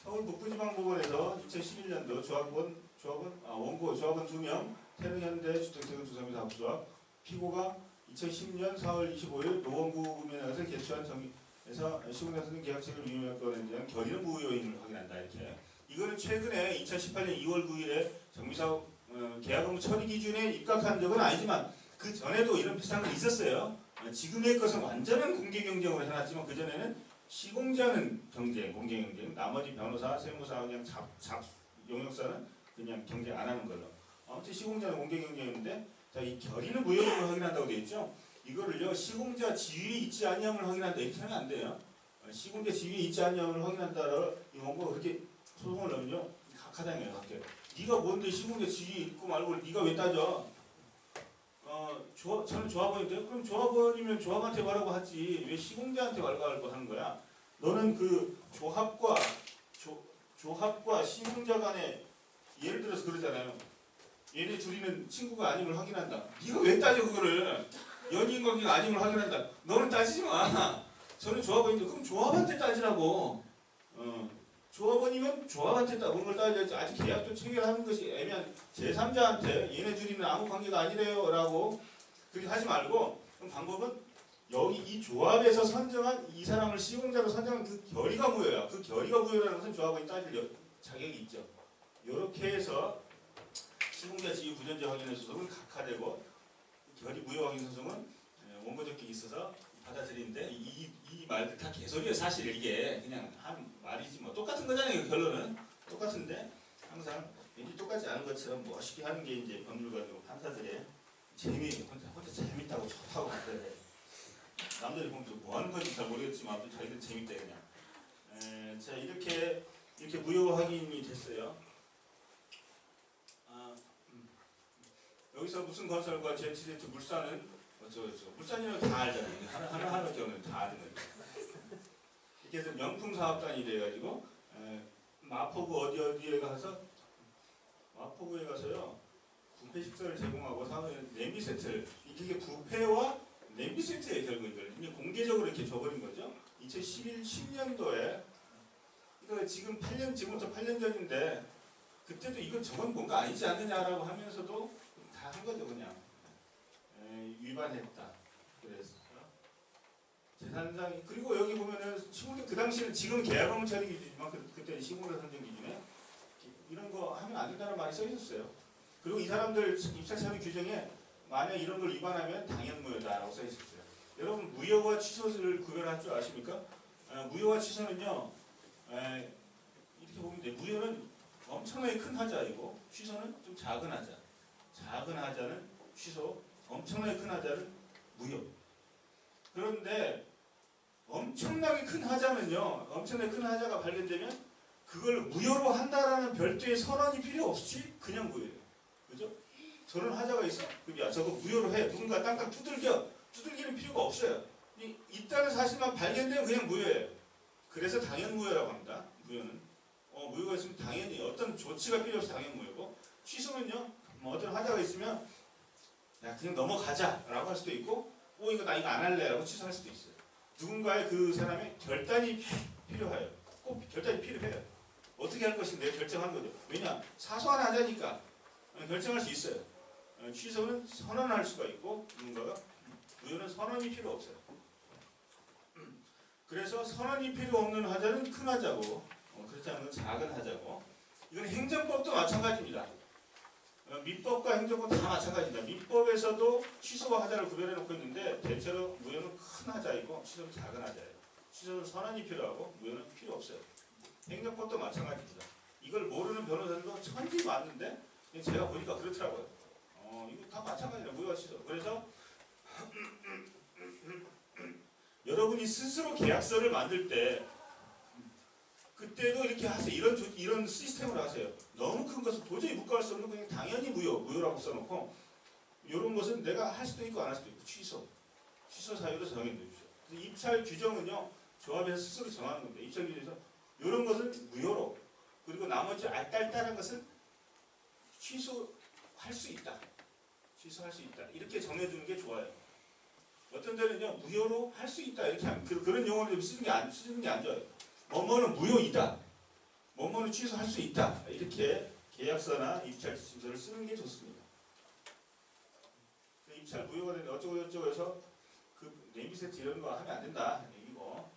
서울 북부지방법원에서 2011년도 조합원 2명 태릉현대 주택재건주상사업조합 피고가 2010년 4월 25일 노원구면에서 개최한 정의에서 시공자 선정 계약책을 위반한 건에 대한 결의는 무효 요인을 확인한다. 이렇게 이거는 최근에 2018년 2월 9일에 정비사업 계약 업무 처리 기준에 입각한 적은 아니지만 그 전에도 이런 비슷한 게 있었어요. 지금의 것은 완전한 공개 경쟁으로 해놨지만 그 전에는 시공자는 공개 경쟁, 나머지 변호사, 세무사 그냥 용역사는 그냥 경쟁 안 하는 걸로. 아무튼 시공자는 공개 경쟁인데, 자, 이 결의는 무효를 확인한다고 되어 있죠. 이거를요 시공자 지위에 있지 아니함을 확인한다 이렇게 하면 안 돼요. 시공자 지위에 있지 아니함을 확인한다라 이 원고가 그렇게 소송을 넣으면요 각하당해요. 각계. 네가 뭔데 시공자 지위에 있고 말고 네가 왜 따져? 저는 조합원인데요. 그럼 조합원이면 조합한테 말하고 하지 왜 시공자한테 말하고 하는 거야? 너는 그 조합과 시공자 간에 예를 들어서 그러잖아요. 얘네 둘이는 친구가 아님을 확인한다. 네가 왜 따져 그거를? 연인 관계가 아님을 확인한다. 너는 따지지 마. 저는 조합원인데 그럼 조합한테 따지라고. 조합원이면 조합한테 따는 걸 따져야지. 아직 계약도 체결하는 것이 애매한 제3자한테 얘네 둘이는 아무 관계가 아니래요 라고 그렇게 하지 말고, 그럼 방법은 여기 이 조합에서 선정한 이 사람을 시공자로 선정한 그 결의가 무효야. 그 결의가 무효라는 것은 조합원이 따질 자격이 있죠. 이렇게 해서 시공자 지위 부전제 확인의 소송은 각하되고, 결의 무효 확인 소송은 원고 적격이 있어서 받아들이는데, 이 말들 다 개소리예요. 사실 이게 그냥 한 말이지 뭐. 똑같은 거잖아요. 결론은 똑같은데 항상 왠지 똑같지 않은 것처럼 멋있게 하는 게 이제 법률가고 판사들의 재미, 혼자 재밌다고 좋다고 그래. 남들이 보면 뭐 하는 건지 잘 모르겠지만 아무튼 자기들 재밌대 그냥. 자, 이렇게 무효 확인이 됐어요. 여기서 무슨 건설과 제치제트 물산은 어쩌고저쩌고. 물산이라는 다 알잖아요. 하나하나 경우는 다 아는 거죠. 이렇게 해서 명품 사업단이 돼가지고 마포구 어디에 가서, 마포구에 가서요 뷔페 식사를 제공하고 사는 냄비 세트를, 이게 뷔페와 냄비 세트에 결국 이걸 이제 공개적으로 이렇게 줘버린 거죠. 2010년도에 이거 지금부터 8년 전인데 그때도 이건 저건 뭔가 아니지 않느냐라고 하면서도 다 한 거죠 그냥. 위반했다. 그래서 재산상, 그리고 여기 보면은 시공자, 그 당시는 지금 계약업무 처리 기준이지만 그때는 시공자 선정 기준에 이런 거 하면 안 된다는 말이 써 있었어요. 그리고 이 사람들 입찰 참여 규정에 만약 이런 걸 위반하면 당연무효다라고 써 있었어요. 여러분 무효와 취소를 구별할 줄 아십니까? 무효와 취소는요, 이렇게 보면 돼요. 무효는 엄청나게 큰 하자이고 취소는 좀 작은 하자. 작은 하자는 취소, 엄청나게 큰 하자는 무효. 그런데 엄청나게 큰 하자는요, 엄청나게 큰 하자가 발견되면 그걸 무효로 한다라는 별도의 선언이 필요 없이 그냥 무효예요. 그죠? 저런 하자가 있어? 그럼 야 저거 무효로 해. 누군가 땅땅 두들기는 필요가 없어요. 있다는 사실만 발견되면 그냥 무효예요. 그래서 당연 무효라고 합니다. 무효는. 무효가 있으면 당연히 어떤 조치가 필요 없이 당연 무효고, 취소는요, 뭐 어떤 하자가 있으면 야 그냥 넘어가자라고 할 수도 있고, 이거 나 이거 안 할래라고 취소할 수도 있어요. 누군가의 그 사람의 결단이 필요해요. 꼭 결단이 필요해요. 어떻게 할 것인데 결정한 거죠. 왜냐? 사소한 하자니까 결정할 수 있어요. 취소는 선언할 수가 있고, 누군가가 무효는 선언이 필요 없어요. 그래서 선언이 필요 없는 하자는 큰 하자고, 그렇지 않은 건 작은 하자고. 이건 행정법도 마찬가지입니다. 민법과 행정법 다 마찬가지입니다. 민법에서도 취소와 하자를 구별해 놓고 있는데 대체로 무효는 큰 하자이고 취소는 작은 하자예요. 취소는 선언이 필요하고 무효는 필요 없어요. 행정법도 마찬가지입니다. 이걸 모르는 변호사들도 천지 많은데 제가 보니까 그렇더라고요. 이거 다 마찬가지예요. 무효와 취소. 그래서 여러분이 스스로 계약서를 만들 때 그때도 이렇게 하세요. 이런 시스템으로 하세요. 너무 큰 것은 도저히 묵과할 수 없는 거 그냥 당연히 무효라고 써놓고, 이런 것은 내가 할 수도 있고 안 할 수도 있고 취소 사유로 정해 놓으십시오. 입찰 규정은요 조합에서 스스로 정하는 겁니다. 입찰 규정에서 이런 것은 무효로, 그리고 나머지 알딸딸한 것은 취소할 수 있다. 이렇게 정해주는 게 좋아요. 어떤 데는요 무효로 할 수 있다 이렇게 하면 그런 용어를 쓰는 게 안 좋아요. 뭐뭐는 무효이다, 뭐뭐는 취소할 수 있다, 이렇게 계약서나 입찰 지침서를 쓰는 게 좋습니다. 그 입찰 무효가 되는데 어쩌고 해서 그 냄비 세트 이런 거 하면 안 된다 얘기고,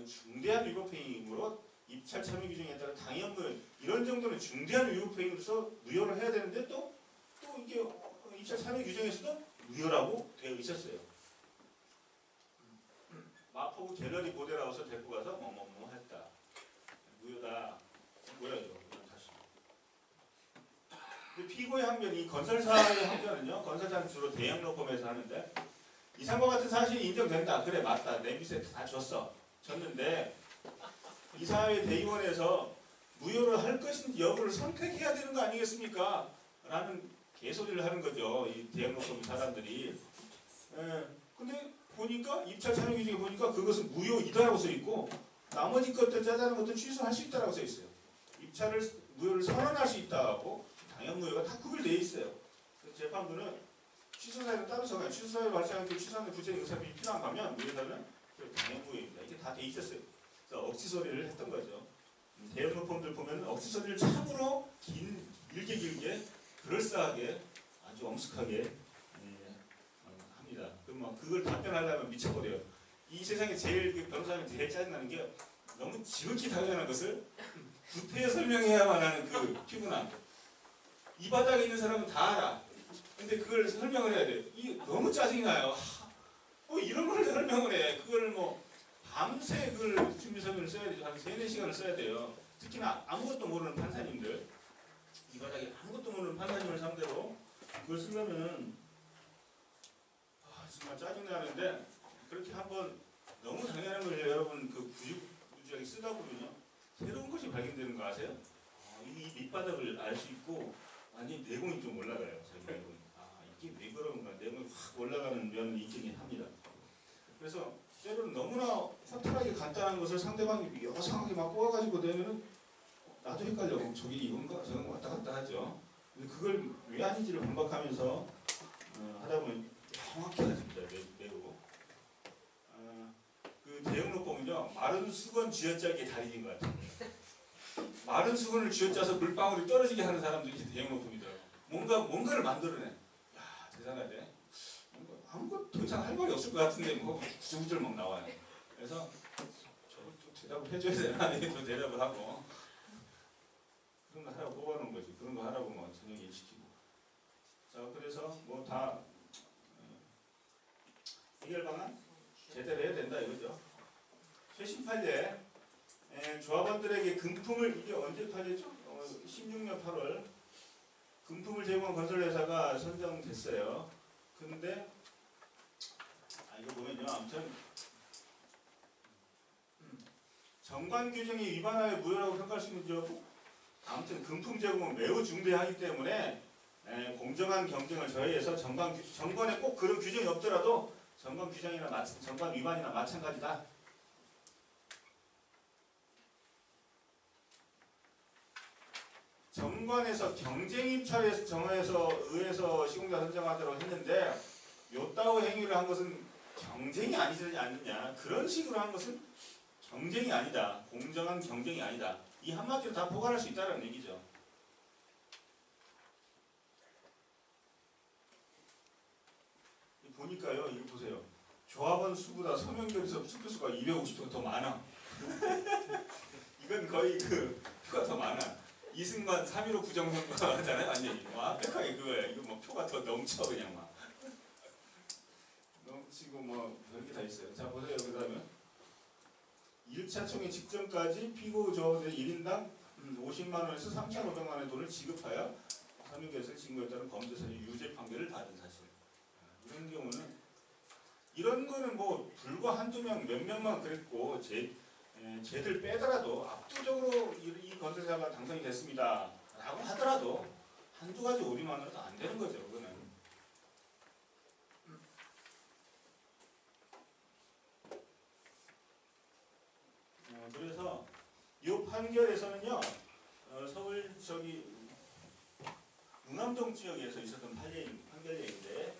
중대한 위법행위이므로 입찰 참여 규정에 따라 당연무효, 이런 정도는 중대한 위법행위로서 무효를 해야 되는데 또 이게 입찰 참여 규정에서도 무효라고 되어 있었어요. 마포구 갤러리 모델하우스 데리고 가서 뭐뭐뭐 했다. 무효다. 뭐야 이거? 다시. 근데 피고의 항변이, 건설사의 항변은요, 건설사는 주로 대형 로펌에서 하는데 이상과 같은 사실이 인정된다. 그래 맞다. 냄비 세트 다 줬는데 이사회 대의원에서 무효를 할 것인지 여부를 선택해야 되는 거 아니겠습니까? 라는 개소리를 하는 거죠. 이 대형 로펌 사람들이. 근데 보니까 입찰 참여 규정에 보니까 그것은 무효이다라고 써 있고, 나머지 것들 짜자는 것도 취소할 수 있다라고 써 있어요. 입찰을 무효를 선언할 수 있다고 당연무효가 다 구별되어 있어요. 그래서 재판부는 취소사유는 따로 적어요. 취소사유 발생할 때 취소하는 구체적 의사비이 필요한 거면 위에다는 당연무효입니다. 이게 다 돼 있었어요. 그래서 억지소리를 했던 거죠. 대형 로펌들 보면 억지소리를 참으로 길게 그럴싸하게 아주 엄숙하게 합니다. 그럼 그걸 답변하려면 미쳐버려요. 이 세상에 제일 변호사님 제일 짜증나는 게 너무 지극히 당연한 것을 구태여 설명해야만 하는 그 피곤함. 이 바닥에 있는 사람은 다 알아. 근데 그걸 설명을 해야 돼. 이 너무 짜증이 나요. 뭐 이런 걸 설명을 해. 그걸 뭐 밤새 그걸 준비서면을 써야 되죠. 한 3-4시간을 써야 돼요. 특히나 아무것도 모르는 판사님들, 이 바닥에 아무것도 모르는 판사님을 상대로 그걸 쓰려면 정말 짜증나는데, 그렇게 한번 너무 당연한 걸 여러분 그 구직구직하게 쓰다 보면요 새로운 것이 발견되는 거 아세요? 이 밑바닥을 알 수 있고 완전히 내공이 좀 올라가요. 자기 내공이. 이게 왜 그런가, 내공이 확 올라가는 면이 있긴 합니다. 그래서 때로는 너무나 허탈하게 간단한 것을 상대방이 여상하게 막 꼬아가지고 내면은 나도 헷갈려. 저기 이건가 저건 왔다 갔다 하죠. 근데 그걸 왜 아닌지를 반박하면서 하다 보면 정확해집니다. 매우. 그 대응록봉은요 마른 수건 쥐어짜기의 달인인 것 같아요. 마른 수건을 쥐어짜서 물방울이 떨어지게 하는 사람들이 대응록봉이더라고요. 뭔가를 만들어내. 야 대단하대. 아무것도 더 이상 할 말이 없을 것 같은데 뭐 구구절 막 나와요. 그래서 저걸 또 대답을 해줘야 되나? 이게 또 대답을 하고 그런 거 하라고 뽑아놓은 거지. 그런 거 하라고 뭐 저녁 일 시키고. 자 그래서 뭐 다 해결 방안 제대로 해야 된다 이거죠. 최신 판례 조합원들에게 금품을, 이게 언제 판례죠? 16년 8월 금품을 제공한 건설회사가 선정됐어요. 근데 이거 보면요, 아무튼 정관 규정이 위반하여 무효라고 평가할 수 있는 지역은 아무튼 금품 제공은 매우 중대하기 때문에 공정한 경쟁을 저해해서 정관에 꼭 그런 규정이 없더라도 정관 규정이나 정관 위반이나 마찬가지다. 정관에서 경쟁 입찰에서 정해서 의해서 시공자 선정하도록 했는데 요따오 행위를 한 것은 경쟁이 아니지 않느냐. 그런 식으로 한 것은 경쟁이 아니다. 공정한 경쟁이 아니다. 이 한마디로 다 포괄할 수 있다는 얘기죠. 보니까요, 이거 보세요. 조합원 수보다 서명결에서 투표수가 250표가 더 많아. 이건 거의 그 표가 더 많아. 이승만 3.15 부정선거 하잖아요. 완전히 완벽하게 그거야. 이거 뭐 표가 더 넘쳐 그냥 막. 넘치고 뭐 별게 다 있어요. 자 보세요. 그 다음에 1차 총회 직전까지 피고 조합원들 1인당 50만원에서 3,500만원의 돈을 지급하여 서명결에서 증거에 따른 범죄사실 유죄 판결을 받은 사실. 이런 경우는 이런 거는 뭐 불과 한두 명 몇 명만 그랬고 쟤들 빼더라도 압도적으로 이 건설사가 당선이 됐습니다 라고 하더라도 한두 가지 오류만으로도 안 되는 거죠. 그거는. 그래서 이 판결에서는요 서울 웅암동 지역에서 있었던 판결인데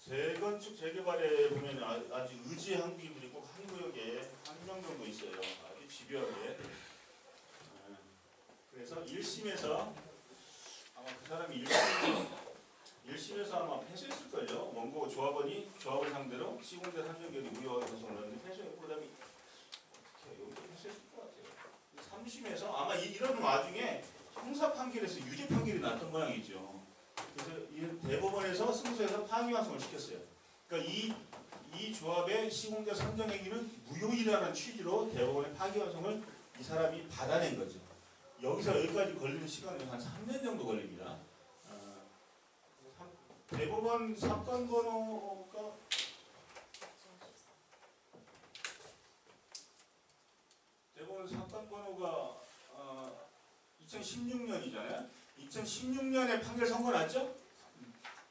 재건축 재개발에 보면 아주 의지의 한국인들이 꼭 한 구역에 한 명 정도 있어요. 아주 집요하게. 그래서 1심에서 아마 그 사람이 1심에서 아마 패소했을걸요. 원고 조합원이 조합을 상대로 시공대 산정결이 무효하게 선고했는데 패소했고, 그 다음에 어떻게 여기도 패소했을 것 같아요. 3심에서 아마 이런 와중에 형사 판결에서 유죄 판결이 났던 모양이죠. 그래서 이 대법원에서 승소해서 파기환송을 시켰어요. 그러니까 이 조합의 시공자 선정 행위는 무효이라는 취지로 대법원의 파기환송을 이 사람이 받아낸 거죠. 여기서 여기까지 걸리는 시간이 한 3년 정도 걸립니다. 대법원 사건 번호가 2016년이잖아요. 2016년에 판결 선고 났죠?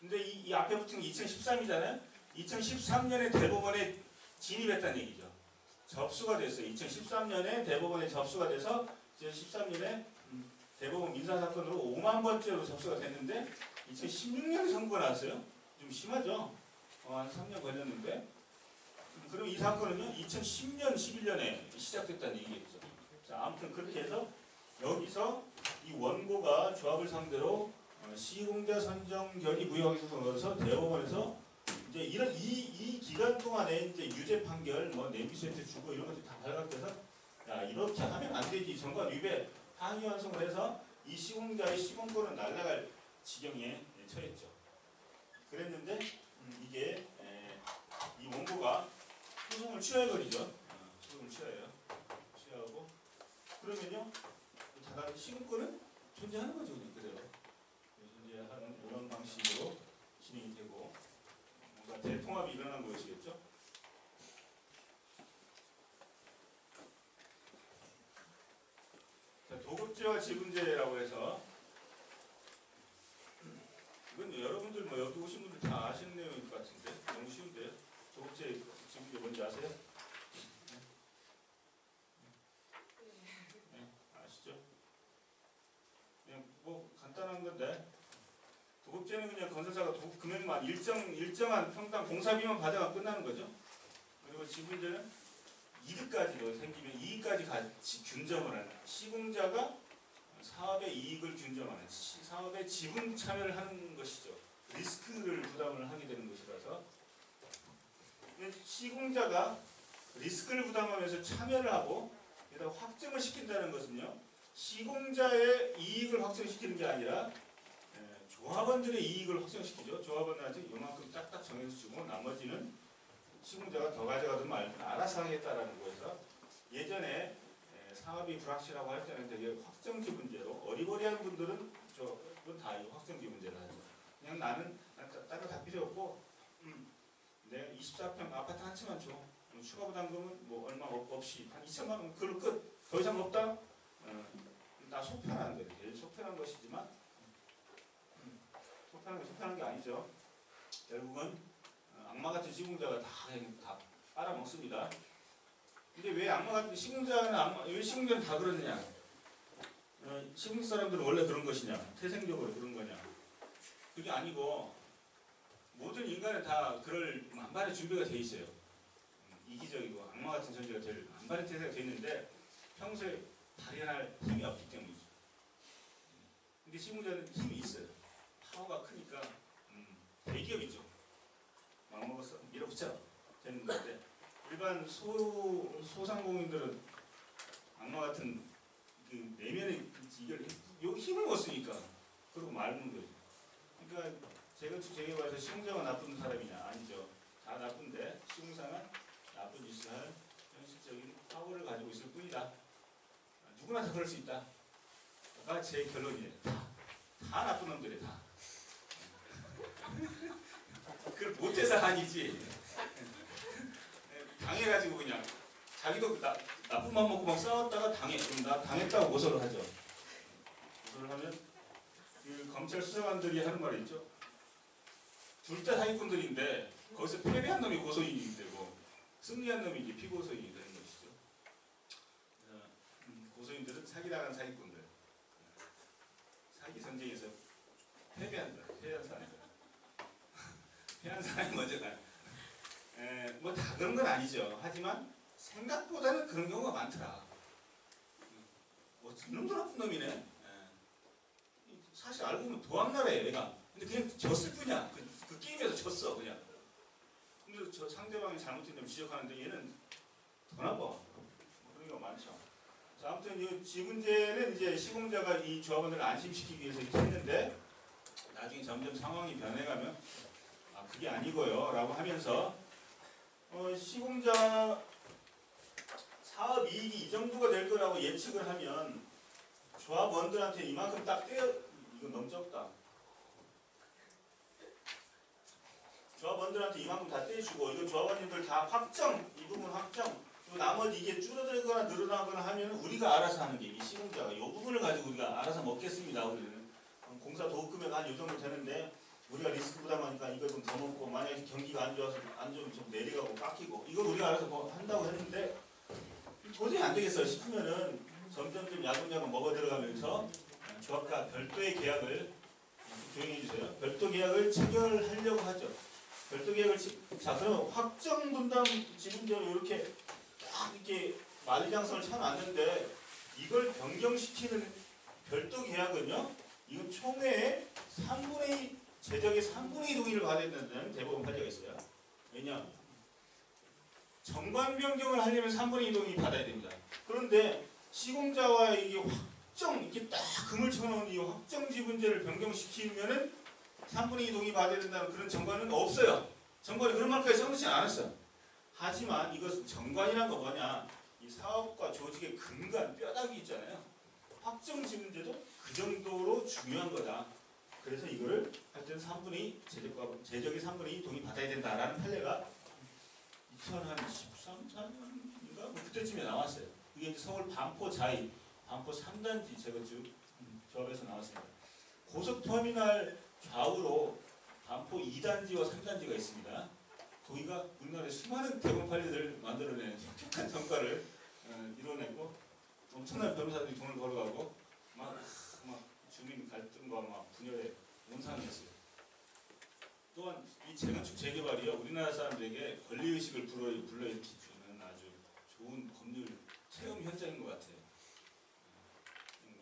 근데 이 앞에 붙은 게 2013이잖아요. 2013년에 대법원에 진입했다는 얘기죠. 접수가 됐어요. 2013년에 대법원에 접수가 돼서 2013년에 대법원 민사사건으로 5만 번째로 접수가 됐는데 2016년에 선고가 나왔어요. 좀 심하죠? 한 3년 걸렸는데. 그럼 이 사건은요 2010년, 11년에 시작됐다는 얘기겠죠. 자, 아무튼 그렇게 해서 여기서 이 원고가 조합을 상대로 시공자 선정 결의 무효에서 대법원에서 이제 이런 이 기간 동안에 이제 유죄 판결, 뭐 내비 세트 주고 이런 것들이 다 발각돼서 야 이렇게 하면 안 되지. 정관 위배 항의 완성을 해서 이 시공자의 시공권은 날아갈 지경에 처했죠. 그랬는데 이게 이 원고가 소송을 취하해버리죠. 소송을 취하해요. 취하하고 그러면요 다른 시공권은 존재하는 거죠. 그냥 그대로 존재하는 이런 방식으로 진행이 되고 뭔가 대통합이 일어난 것이겠죠. 자, 도급제와 지분제라고 해서 이건 여러분들 뭐 여기 오신 분들 다 아시는 내용일 것 같은데 너무 쉬운데요. 도급제, 지분제 뭔지 아세요? 네, 아시죠? 그냥 뭐 간단한 건데 도급제는 그냥 건설사가 도급 금액만 일정한 평당 공사비만 받아가 끝나는 거죠. 그리고 지분제는 이득까지도 생기면 이익까지 같이 균점을 하는 시공자가 사업의 이익을 균점하는 사업에 지분 참여를 하는 것이죠. 리스크를 부담을 하게 되는 것이라서 시공자가 리스크를 부담하면서 참여를 하고 게다가 확정을 시킨다는 것은요. 시공자의 이익을 확정시키는 게 아니라 조합원들의 이익을 확정시키죠. 조합원들한테 요만큼 딱딱 정해서 주고 나머지는 시공자가 더 가져가든 말든 알아서 하겠다라는 거에서 예전에 사업이 불확실하고 할 때는 되게 확정지분제로 어리버리한 분들은 저건 다 확정지 문제를 하죠. 그냥 나는 다른 거 다 필요 없고 내가 24평 아파트 한 채만 줘. 추가 부담금은 뭐 얼마 없이 한 2천만 원 그걸로 끝. 더 이상 없다. 나 속편한 거예요. 제일 속편한 것이지만 속편한 게 아니죠. 결국은 악마 같은 시공자가 다 빨아먹습니다. 근데 왜 악마 같은 시공자는 왜 시공자는 다 그러느냐? 시공 사람들은 원래 그런 것이냐? 태생적으로 그런 거냐? 그게 아니고 모든 인간은 다 그럴 만반의 준비가 돼 있어요. 이기적이고 악마 같은 존재가 될 만반의 태세가 돼 있는데 평소에 발현할 힘이 없기 때문이죠. 근데 시공자는 힘이 있어요. 파워가 크니까 대기업이죠. 막 먹었어 밀어붙여 되는 건데 일반 소상공인들은 악마 같은 그 내면의 이걸 여기 힘을 못 쓰니까 그러고 말는 거죠. 그러니까 재건축 재개발에서 시공자가 나쁜 사람이냐? 아니죠. 다 나쁜데 시공사는 나쁜 짓을 할 현실적인 파워를 가지고 있을 뿐이다. 누구나 다 그럴 수 있다. 가 제 결론이에요. 다 나쁜 놈들이 다. 그걸 못해서 아니지. 당해가지고 그냥 자기도 나쁜 맘 먹고 막 싸웠다가 그럼 나 당했다고 고소를 하죠. 고소를 하면 그 검찰 수사관들이 하는 말이 있죠. 둘 다 사기꾼들인데 거기서 패배한 놈이 고소인이 되고 승리한 놈이 이제 피고소인이 되는 것이죠. 고소인들은 사기당한 사기꾼들. 사기 전쟁에서 패배한 사람이다. 패한 사람이 먼저 가요. 뭐 다 그런 건 아니죠. 하지만 생각보다는 그런 경우가 많더라. 이놈도 나쁜 놈이네. 사실 알고 보면 도학나라예요, 얘가. 근데 그냥 졌을 뿐이야. 그 게임에서 졌어, 그냥. 근데 저 상대방이 잘못된 점 지적하는데 얘는 더 나빠. 그런 경우가 많죠. 자, 아무튼 이 지분제는 이제 시공자가 이 조합원들을 안심시키기 위해서 이렇게 했는데 나중에 점점 상황이 변해가면 그게 아니고요 라고 하면서 시공자 사업 이익이 이 정도가 될 거라고 예측을 하면 조합원들한테 이만큼 딱 이거 너무 적다. 조합원들한테 이만큼 다 떼주고 이거 조합원님들 다 확정 이 부분 확정 그리고 나머지 이게 줄어들거나 늘어나거나 하면 우리가 알아서 하는 게 이 시공자가 이 부분을 가지고 우리가 알아서 먹겠습니다. 우리는 공사 도급 금액 한 이 정도 되는데 우리가 리스크 부담하니까 이거 좀 더 먹고 만약에 경기가 안 좋아서 안 좋으면 좀 내려가고 깎이고 이걸 우리가 알아서 뭐 한다고 했는데 도저히 안 되겠어 싶으면은 점점점 야금야금 먹어 들어가면서 조합과 별도의 계약을 조용히 해주세요. 별도 계약을 체결하려고 하죠. 별도 계약을 자 그럼 확정 분담 지분제로 이렇게 딱 이렇게 만리장성을 쳐놨는데 이걸 변경시키는 별도 계약은요. 이건 총회의 3분의 2 제적의 3분의 2 동의를 받아야 된다는 대법원 판례가 있어요. 왜냐? 정관 변경을 하려면 3분의 2 동의 받아야 됩니다. 그런데 시공자와 이게 확정 이렇게 딱 금을 쳐놓은 이 확정 지분제를 변경시키면은 3분의 2 동의 받아야 된다는 그런 정관은 없어요. 정관이 그런 말까지 써놓지 않았어요. 하지만 이것은 정관이란 거 뭐냐? 이 사업과 조직의 근간 뼈다귀 있잖아요. 확정 지분제도 그 정도로 중요한 거다. 그래서 이거를 하여튼 3분의 2 제적의 3분의 2 동의 받아야 된다라는 판례가 2013, 14년인가 뭐 그때쯤에 나왔어요. 그게 이제 서울 반포 자이, 반포 3단지 재건축 조합에서 나왔습니다. 고속터미널 좌우로 반포 2단지와 3단지가 있습니다. 거기가 우리나라에 수많은 대법 판례들을 만들어낸 혁혁한 성과를 이뤄냈고 엄청난 변호사들이 돈을 벌어가고 막 주민 갈등과 막 분열의 온상이었어요. 또한 이 재건축 재개발이요 우리나라 사람들에게 권리의식을 불러일으키는 아주 좋은 법률 체험 현장인 것 같아요.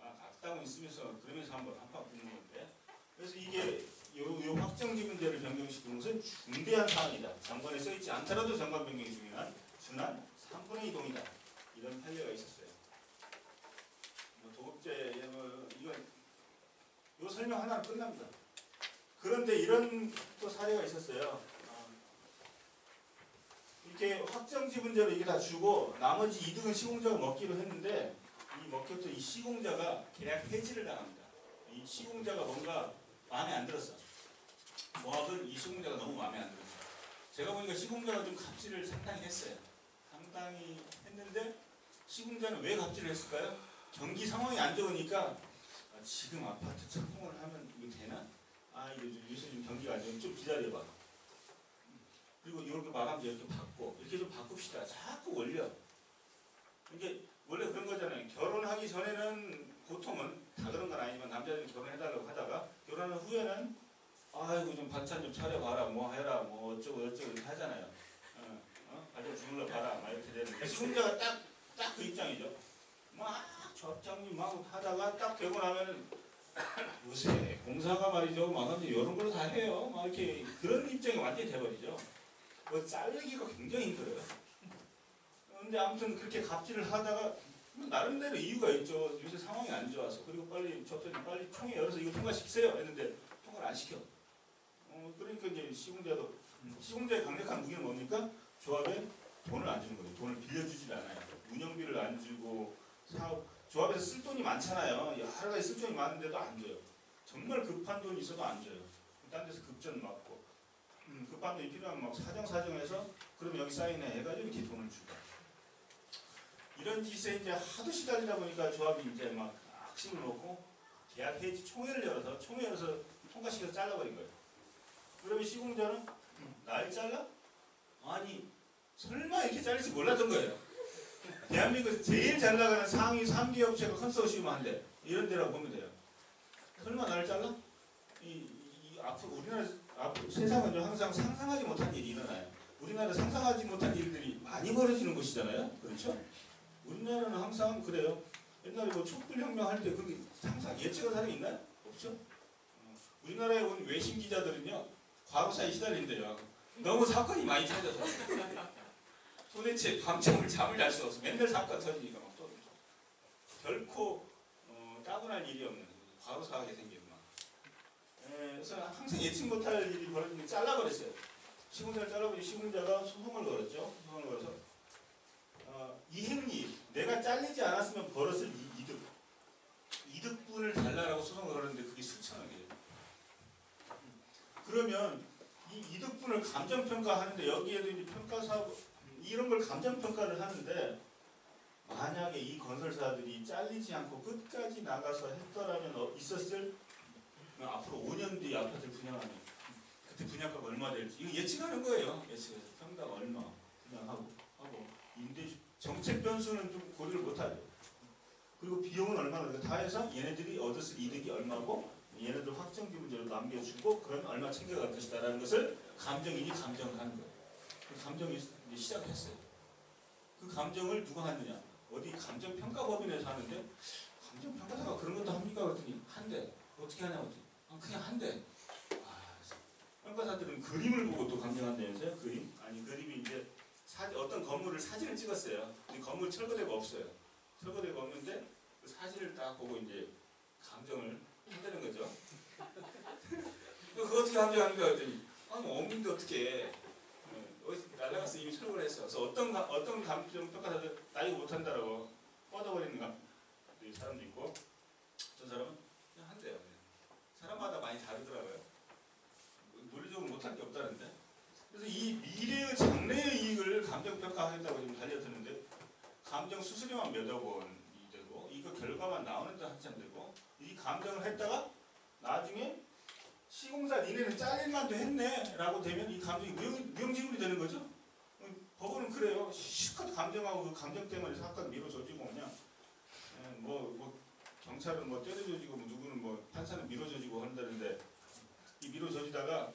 악담은 있으면서 그러면서 한판 붙는 건데 그래서 이게 요 확정 지분제를 변경시키는 것은 중대한 사안이다. 정관에 써있지 않더라도 정관 변경이 준한 3분의 2 동의다. 이런 판례가 있었어요. 도급제 이건 요 설명 하나로 끝납니다. 그런데 이런 또 사례가 있었어요. 이렇게 확정 지분제로 이게 다 주고 나머지 이득은 시공자가 먹기로 했는데 이 먹혔던 이 시공자가 계약 해지를 당합니다. 이 시공자가 뭔가 마음에 안 들었어. 조합은 이 시공자가 너무 마음에 안 들었어. 제가 보니까 시공자가 좀 갑질을 상당히 했어요. 상당히 했는데 시공자는 왜 갑질을 했을까요? 경기 상황이 안 좋으니까 지금 아파트 착공을 하면 이거 되나? 요즘 경기가 안 좋으면 좀 기다려봐. 그리고 이렇게 마감재 이렇게 바꿔. 이렇게 좀 바꿉시다. 자꾸 올려. 이게 원래 그런 거잖아요. 결혼하기 전에는 보통은 다 그런 건 아니지만 남자들이 결혼해달라고 하다가 결혼한 후에는 아이고 좀 반찬 좀 차려봐라. 뭐 해라. 뭐 어쩌고 저쩌고 이렇게 하잖아요. 가족 주물러 봐라. 막 이렇게 되는데 시공자가 딱 그 입장이죠. 막 조합장님 막 하다가 딱 되고 나면은 요새 공사가 말이죠. 마감재 이런 걸로 다 해요. 막 이렇게 그런 입장이 완전히 돼버리죠. 뭐 자르기가 굉장히 힘들어요. 근데 아무튼 그렇게 갑질을 하다가 나름대로 이유가 있죠. 요새 상황이 안 좋아서. 그리고 빨리 총회 열어서 이거 통과시키세요 했는데 통과를 안 시켜. 그러니까 이제 시공자의 강력한 무기는 뭡니까? 조합에 돈을 안 주는 거예요. 돈을 빌려주질 않아요. 운영비를 안 주고 조합에서 쓸 돈이 많잖아요. 여러 가지 쓸 돈이 많은데도 안 줘요. 정말 급한 돈이 있어도 안 줘요. 딴 데서 급전 맞고 급한 돈이 필요하면 막 사정해서 그럼 여기 사인해 해가지고 이렇게 돈을 주고 이런 짓에 이제 하도 시달리다 보니까 조합이 이제 막 악심을 놓고 계약 해지 총회를 열어서 통과시켜서 잘라버린 거예요. 그러면 시공자는 날 잘라? 아니 설마 이렇게 잘릴지 몰랐던 거예요. 대한민국에서 제일 잘 나가는 상위 3기 업체가 컨소시엄 한데 이런 데라고 보면 돼요. 설마 나를 잘라? 앞으로 우리나라 세상은 항상 상상하지 못한 일이 일어나요. 우리나라 상상하지 못한 일들이 많이 벌어지는 곳이잖아요. 그렇죠? 우리나라는 항상 그래요. 옛날에 뭐 촛불혁명 할 때 그게 항상 예측한 사람이 있나요? 없죠? 우리나라에 온 외신 기자들은요 과로사에 시달린대요. 너무 사건이 많이 터져서 도대체 밤잠을 잠을 잘 수 없어. 맨날 사건 터지니까 막 또 결코 따분할 일이 없는 과로사하게 생기고 막. 그래서 항상 예측 못할 일이 벌어지니까 잘라버렸어요. 시공자를 잘라버리고 시공자가 소송을 걸었죠. 소송을 걸어서 이행리 내가 잘리지 않았으면 벌었을 이득분을 달라라고 소송을 걸었는데 그게 수천억이에요. 그러면 이 이득분을 감정평가하는데 여기에도 이제 평가사고 이런 걸 감정평가를 하는데 만약에 이 건설사들이 잘리지 않고 끝까지 나가서 했더라면 있었을 앞으로 5년 뒤에 아파트를 분양하면 그때 분양가가 얼마 될지 이거 예측하는 거예요. 예측해서 평당 얼마 분양하고 임대 정책 변수는 좀 고려를 못하죠. 그리고 비용은 얼마나 그러니까 다 해서 얘네들이 얻었을 이득이 얼마고 얘네들 확정기 문제로 남겨주고 그러면 얼마 챙겨갈 것이다라는 것을 감정인이 감정을 하는 거예요. 그 감정이 이제 시작했어요. 그 감정을 누가 하느냐? 어디 감정평가법인에서 하는데 감정평가사가 그런 것도 합니까? 그랬더니 한대. 어떻게 하냐고 그랬더니 그냥 한대. 평가사들은 그림을 보고 또 감정한다면서요? 그림? 아니 그림이 이제 어떤 건물을 사진을 찍었어요. 근데 건물 철거대가 없어요. 철거대가 없는데 그 사진을 딱 보고 이제 감정을 한다는 거죠. 그거 어떻게 감정합니까? 그랬더니 아니 없는데 어떻게 어디서 날라가서 이미 철거를 했어. 그래서 어떤 감정 평가사들 나 이거 못한다라고 뻗어버리는 사람도 있고 어떤 사람은 그냥 한대요. 사람마다 많이 다르더라고요. 논리적으로 못할 게 없다는데. 그래서 이 미래의 장래의 이익을 감정평가하겠다고 지금 달려드는데 감정 수수료만 몇억 원이 되고 이거 결과만 나오는데 한참 되고 이 감정을 했다가 나중에 시공사 니네는 짤 일만도 했네 라고 되면 이 감정이 무용지물이 되는 거죠. 법원은 그래요. 실컷 감정하고 그 감정 때문에 사건 미뤄져지고 그냥 뭐 경찰은 뭐 때려져지고 뭐 누구는 뭐 판사는 미뤄져지고 한다는데 이 미뤄져지다가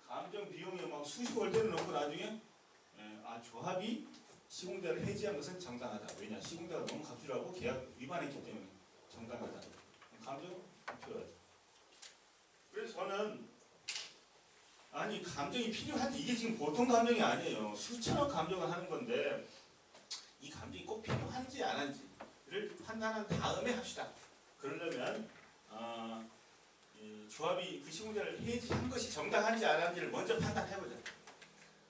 감정 비용이 막 수십억을 때려놓고 나중에 조합이 시공대를 해지한 것은 정당하다. 왜냐? 시공대가 너무 갑질하고 계약 위반했기 때문에 정당하다. 감정 필요하죠. 그래서 저는 아니 감정이 필요한지 이게 지금 보통 감정이 아니에요. 수천억 감정을 하는 건데 이 감정이 꼭 필요한지 안 한지를 판단한 다음에 합시다. 그러려면 조합이 그 시공자를 해지한 것이 정당한지 안 한지를 먼저 판단해보자.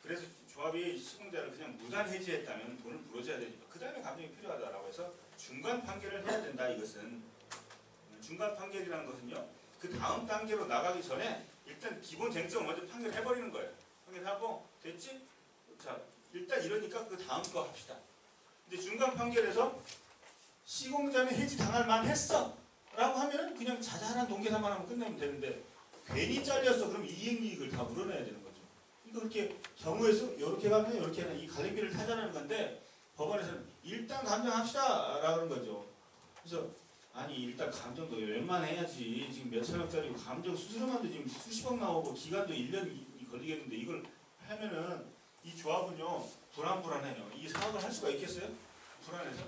그래서 조합이 시공자를 그냥 무단 해지했다면 돈을 물어줘야 되니까 그 다음에 감정이 필요하다라고 해서 중간 판결을 해야 된다. 이것은 중간 판결이라는 것은요. 그 다음 단계로 나가기 전에 일단 기본 쟁점을 먼저 판결해버리는 거예요. 판결하고 됐지? 자 일단 이러니까 그 다음 거 합시다. 근데 중간 판결에서 시공자는 해지 당할 만했어 라고 하면 그냥 자잘한 동계산만 하면 끝내면 되는데 괜히 잘렸어 그럼 이익이익을 다 물어내야 되는 거죠. 그러니까 그렇게 경우에서 이렇게 가면 이렇게 하는 이 갈림길을 타자는 건데 법원에서는 일단 감정합시다 라는 거죠. 그래서 아니 일단 감정도 웬만해야지 지금 몇천억짜리 감정 수수료만도 지금 수십억 나오고 기간도 1년이 걸리겠는데 이걸 하면은 이 조합은요 불안해요. 이 사업을 할 수가 있겠어요? 불안해서?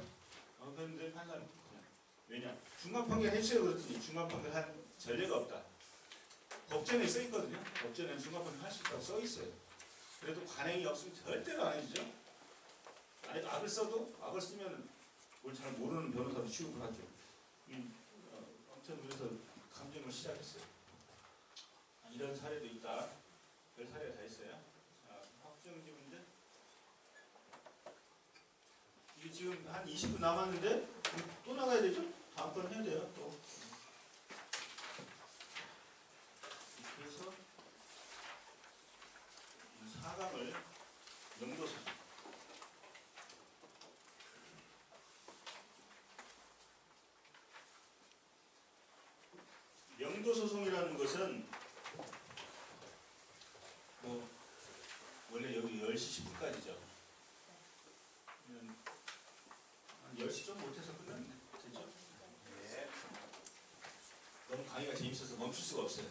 그런데 판사는 그냥 왜냐? 중간 판결 해주세요 그랬더니 중간 판결 한 전례가 없다. 법전에 써 있거든요. 법전에는 중간 판결 할 수 있다고 써 있어요. 그래도 관행이 없으면 절대로 안 해주죠. 아니 악을 써도 악을 쓰면 뭘 잘 모르는 변호사도 취급을 하죠. 아무튼 그래서 감정을 시작했어요. 이런 사례도 있다. 별 사례가 다 있어요. 자, 확정지 문제. 이게 지금 한 20분 남았는데 또 나가야 되죠? 다음 건 해야 돼요. 또. 이렇게 해서 4강을 명도사. 명도소송이라는 것은 뭐 원래 여기 10시 10분까지죠. 한 10시 좀 못해서 끝났네. 됐죠? 네. 너무 강의가 재밌어서 멈출 수가 없어요.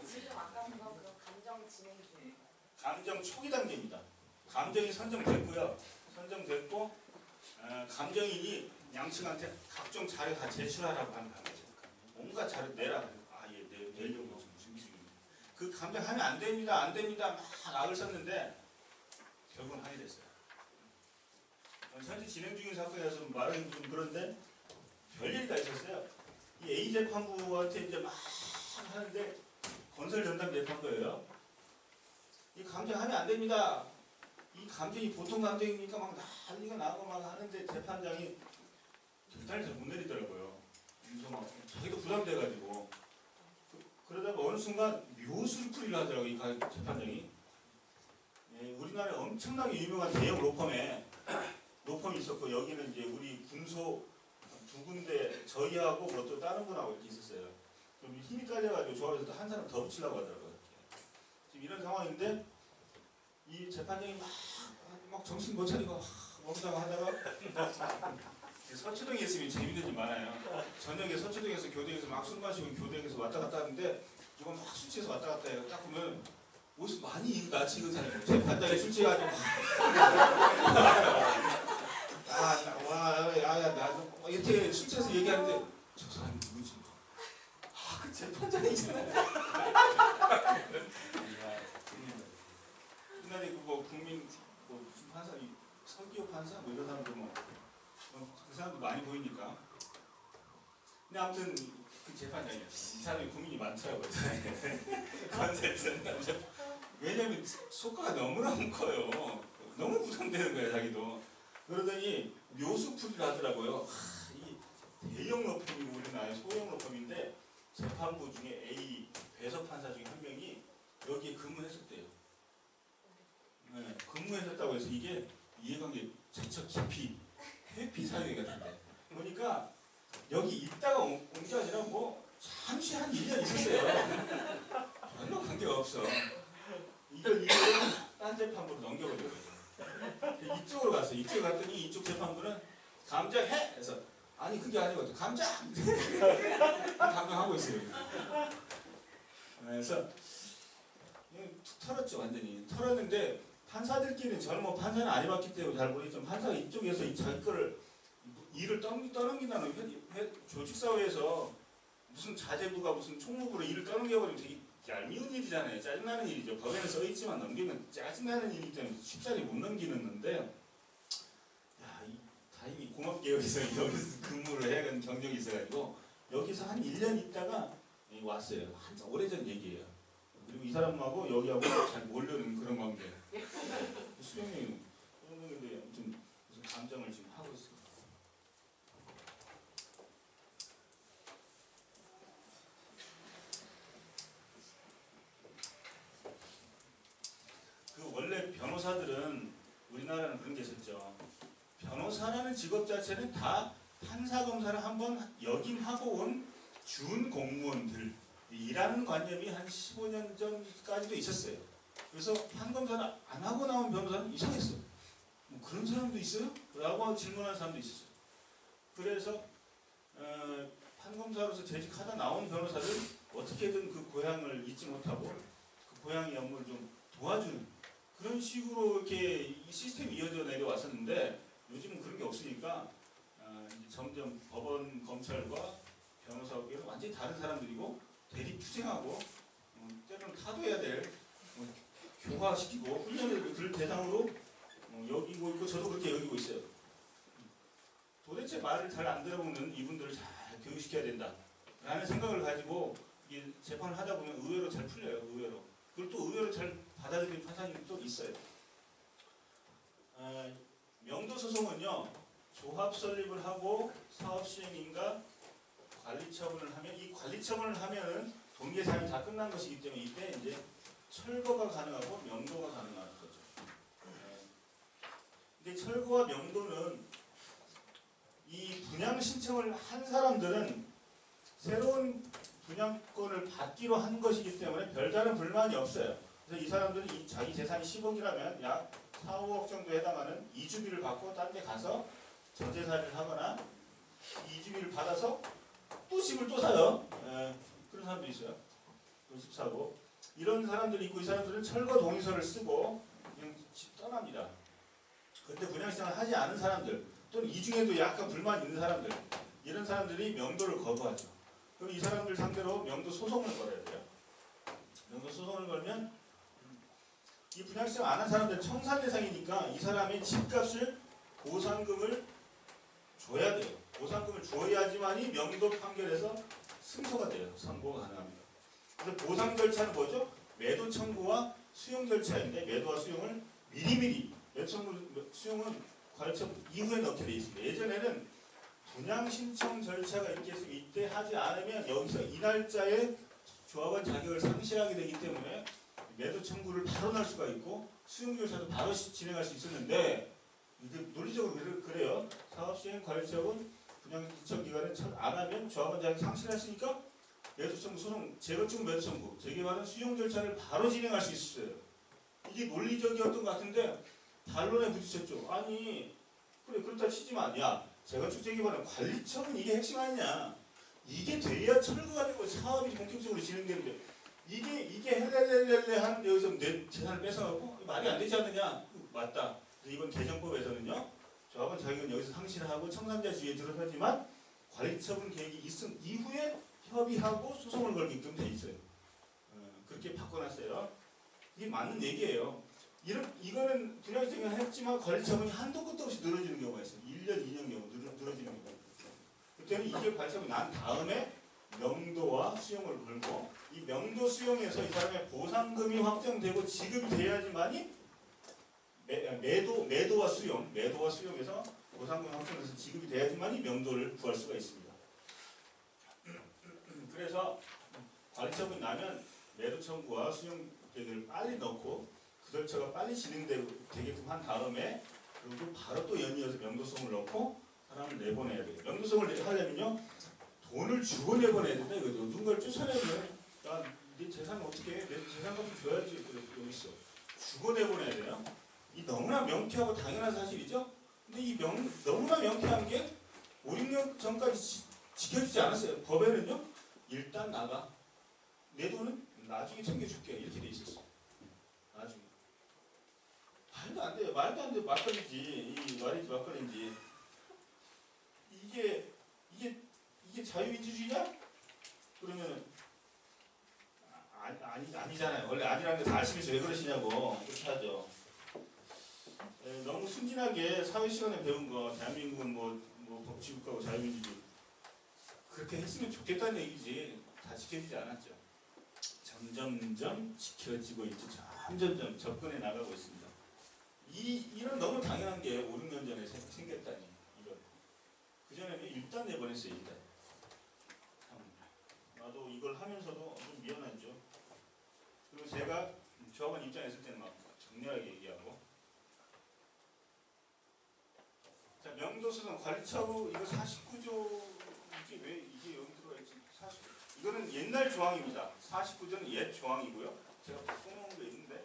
지금 아까 그거 감정 진행 중. 감정 초기 단계입니다. 감정이 선정됐고요. 선정됐고 감정인이 양측한테 각종 자료 다 제출하라고 하는 거죠. 온갖 자료 내라. 내려고 지금 준비 중입니다. 그 감정 하면 안 됩니다. 안 됩니다. 막 악을 썼는데 결국은 하게 됐어요. 현재 진행 중인 사건이라서 말하기 좀 그런데 별일이 다 있었어요. 이 A 재판부한테 이제 막 하는데 건설 전담 재판부예요. 이 감정하면 안 됩니다. 이 감정이 보통 감정이니까 막 난리가 나고 막 하는데 재판장이 결단을 잘 못 내리더라고요. 그래서 막 자기도 부담돼가지고 그러다가 어느 순간 묘술풀이를 하더라고요. 이 재판장이. 우리나라에 엄청나게 유명한 대형 로펌이 있었고 여기는 이제 우리 군소 두 군데 저희하고 뭐 또 다른 분하고 이렇게 있었어요. 좀 힘이 딸려가지고 조합에서 한 사람 더 붙이려고 하더라고요. 지금 이런 상황인데 이 재판장이 막 정신 못 차리고 먹다가 하다가 서초동에 있으면 재밌는 일 많아요. 저녁에 서초동에서 교대에서 막 술 마시고 교대에서 왔다 갔다 하는데 누가 막 술 취해서 왔다 갔다 해요. 딱 보면 옷을 많이 낯이 익은 사람이에요. 재판장이 술 취해가지고 나 이렇게 술 취해서 얘기하는데 저 사람이 누구지? 그 재판장이잖아. 옛날에 뭐 국민 뭐 무슨 판사, 서기호 판사 뭐 이런 사람들 그 사람도 많이 보이니까. 근데 아무튼 그 재판장이었어요. 이 사람이 국민이 많더라고요. 건설에서 왜냐면 소가가 너무너무 커요. 너무 부담되는 거야 자기도. 그러더니 묘수풀이를 하더라고요. 이 대형 로펌이고 우리나라의 소형 로펌인데 재판부 중에 A 배석 판사 중에 한 명이 여기에 근무했었대요. 네, 근무했었다고 해서 이게 이해관계 제척 깊이 회피 사유에 같은데 보니까 여기 있다가 온 게 아니라 뭐 잠시 한 1년 있었어요. 별로 관계가 없어. 이걸 딴 재판부로 넘겨버리거든요. 이쪽으로 갔어요. 이쪽에 갔더니 이쪽 재판부는 감정해! 그래서 아니 그게 아니거든. 감정! 감정하고 있어요. 그래서 툭 털었죠. 완전히. 털었는데 판사들끼리는 저는 뭐 판사는 안 해봤기 때문에 잘 모르겠지만 판사가 이쪽에서 자기 거를 일을 떠넘긴다는 조직사회에서 무슨 자재부가 무슨 총무부로 일을 떠넘겨버리면 되게 얄미운 일이잖아요. 짜증나는 일이죠. 법에는 써있지만 넘기면 짜증나는 일이기 때문에 쉽사리 못 넘기는데 야, 다행히 공업계 여기서 근무를 해야 하는 경력이 있어가지고 여기서 한 1년 있다가 왔어요. 한참 오래전 얘기예요. 그리고 이 사람하고 여기하고 잘 모르는 그런 관계. 수령님인데 아무튼 무슨 감정을 지금 하고 있어요. 원래 변호사들은 우리나라는 그런 게 있었죠. 변호사라는 직업 자체는 다 판사 검사를 한번 역임하고 온 준 공무원들 이라는 관념이 한 15년 전까지도 있었어요. 그래서 판검사를 안 하고 나온 변호사는 이상했어. 뭐 그런 사람도 있어요? 라고 질문하는 사람도 있었어요. 그래서 판검사로서 재직하다 나온 변호사를 어떻게든 그 고향을 잊지 못하고 그 고향의 업무를 좀 도와주는 그런 식으로 이렇게 이 시스템이 이어져 내려왔었는데 요즘은 그런 게 없으니까 점점 법원, 검찰과 변호사업계는 완전히 다른 사람들이고 대립투쟁하고 때로는 타도해야 될 교화시키고 훈련을 들 대상으로 여기고 있고 저도 그렇게 여기고 있어요. 도대체 말을 잘 안 들어보는 이분들을 잘 교육시켜야 된다 라는 생각을 가지고 이 재판을 하다 보면 의외로 잘 풀려요. 의외로. 그걸 또 의외로 잘 받아들이는 판사님이 또 있어요. 명도소송은요. 조합 설립을 하고 사업시행인가 관리처분을 하면 이 관리처분을 하면은 동계사항이 다 끝난 것이기 때문에 이때 이제 철거가 가능하고 명도가 가능한 거죠. 근데 철거와 명도는 이 분양 신청을 한 사람들은 새로운 분양권을 받기로 한 것이기 때문에 별다른 불만이 없어요. 그래서 이 사람들이 자기 재산이 10억이라면 약 4, 5억 정도에 해당하는 이주비를 받고 딴 데 가서 전재살이를 하거나 이주비를 받아서 또 집을 또 사요. 그런 사람도 있어요. 또 집 사고. 이런 사람들이 있고 이 사람들은 철거 동의서를 쓰고 그냥 집 떠납니다. 그런데 분양시장을 하지 않은 사람들 또는 이 중에도 약간 불만이 있는 사람들 이런 사람들이 명도를 거부하죠. 그럼 이 사람들 상대로 명도 소송을 걸어야 돼요. 명도 소송을 걸면 이 분양시장 안 한 사람들은 청산 대상이니까 이 사람의 집값을 보상금을 줘야 돼요. 보상금을 줘야지만이 명도 판결에서 승소가 돼요. 선고가 가능합니다. 그래서 보상 절차는 뭐죠? 매도 청구와 수용 절차인데 매도와 수용을 미리미리 매도 청구 수용은 관리처분 이후에 넣게 돼 있습니다. 예전에는 분양 신청 절차가 이렇게 해서 이때 하지 않으면 여기서 이 날짜에 조합원 자격을 상실하게 되기 때문에 매도 청구를 바로 날 수가 있고 수용 절차도 바로 진행할 수 있었는데 이게 논리적으로 그래요. 사업시행 관리처분 분양 신청 기간에 안 하면 조합원 자격 상실했으니까 매도 청구 소송 재건축 매도 청구 재개발은 수용 절차를 바로 진행할 수 있어요. 이게 논리적이었던 것 같은데 반론에 부딪혔죠. 아니 그래 그렇다 치지만 야 재건축 재개발은 관리처분 이게 핵심 아니냐. 이게 돼야 철거가 되고 사업이 본격적으로 진행되는데 이게 헬렐렐렐레 하는데 여기서 내 재산을 뺏어가고 말이 안 되지 않느냐. 맞다. 이번 개정법에서는요. 조합은 자기는 여기서 상실하고 청산자주의에 들어서지만 관리처분 계획이 있음 이후에 협의하고 소송을 걸게끔 돼 있어요. 그렇게 바꿔놨어요. 이게 맞는 얘기예요. 이거는 분양청이 했지만 관리처분이 한도 끝도 없이 늘어지는 경우가 있어요. 1년, 2년 경우 늘어지는 경우가 있어요. 그때는 이게 관리처분이 난 다음에 명도와 수용을 걸고 이 명도 수용에서 이 사람의 보상금이 확정되고 지급이 돼야지만이 매도와 수용에서 보상금이 확정돼서 지급이 돼야지만이 명도를 구할 수가 있습니다. 그래서 관리처분이 나면 매도 청구와 수용 계획을 빨리 넣고 그 절차가 빨리 진행되게끔 한 다음에 그리고 바로 또 연이어서 명도성을 넣고 사람을 내보내야 돼요. 명도성을 하려면요 돈을 주고 내보내야 된다 이거죠. 누군가를 쫓아내면 야네 재산 어떻게 해? 내 재산 값을 줘야지. 그래 여기 있어. 주고 내보내야 돼요. 이 너무나 명쾌하고 당연한 사실이죠. 근데 이 너무나 명쾌한 게 5, 6년 전까지 지켜지지 않았어요. 법에는요 일단 나가. 내 돈은 나중에 챙겨줄게 이렇게 돼 있었어. 나중에. 말도 안 돼요. 말도 안 돼. 막걸리지. 이 말이지 막걸리인지. 이게 자유민주주의냐? 그러면은 아니잖아요. 원래 아니라는 게 다 아시면서 왜 그러시냐고. 그렇게 하죠. 너무 순진하게 사회 시간에 배운 거 대한민국은 뭐 법치국가고 자유민주주의 그렇게 했으면 좋겠다는 얘기지. 다 지켜지지 않았죠. 점점점 지켜지고 있죠. 점점점 접근해 나가고 있습니다. 이런 너무 당연한 게 5, 6년 전에 생겼다니. 이런. 그전에는 일단 내보냈어요. 일단. 나도 이걸 하면서도 좀 미안하죠. 그리고 제가 조합원 입장에 있을 때는 막 정렬하게 얘기하고 자 명도소송 관리처분 이거 49조 이게 왜 이게 여기 들어가 있지? 이거는 옛날 조항입니다. 49조는 옛 조항이고요. 제가 바꿔놓은 게 있는데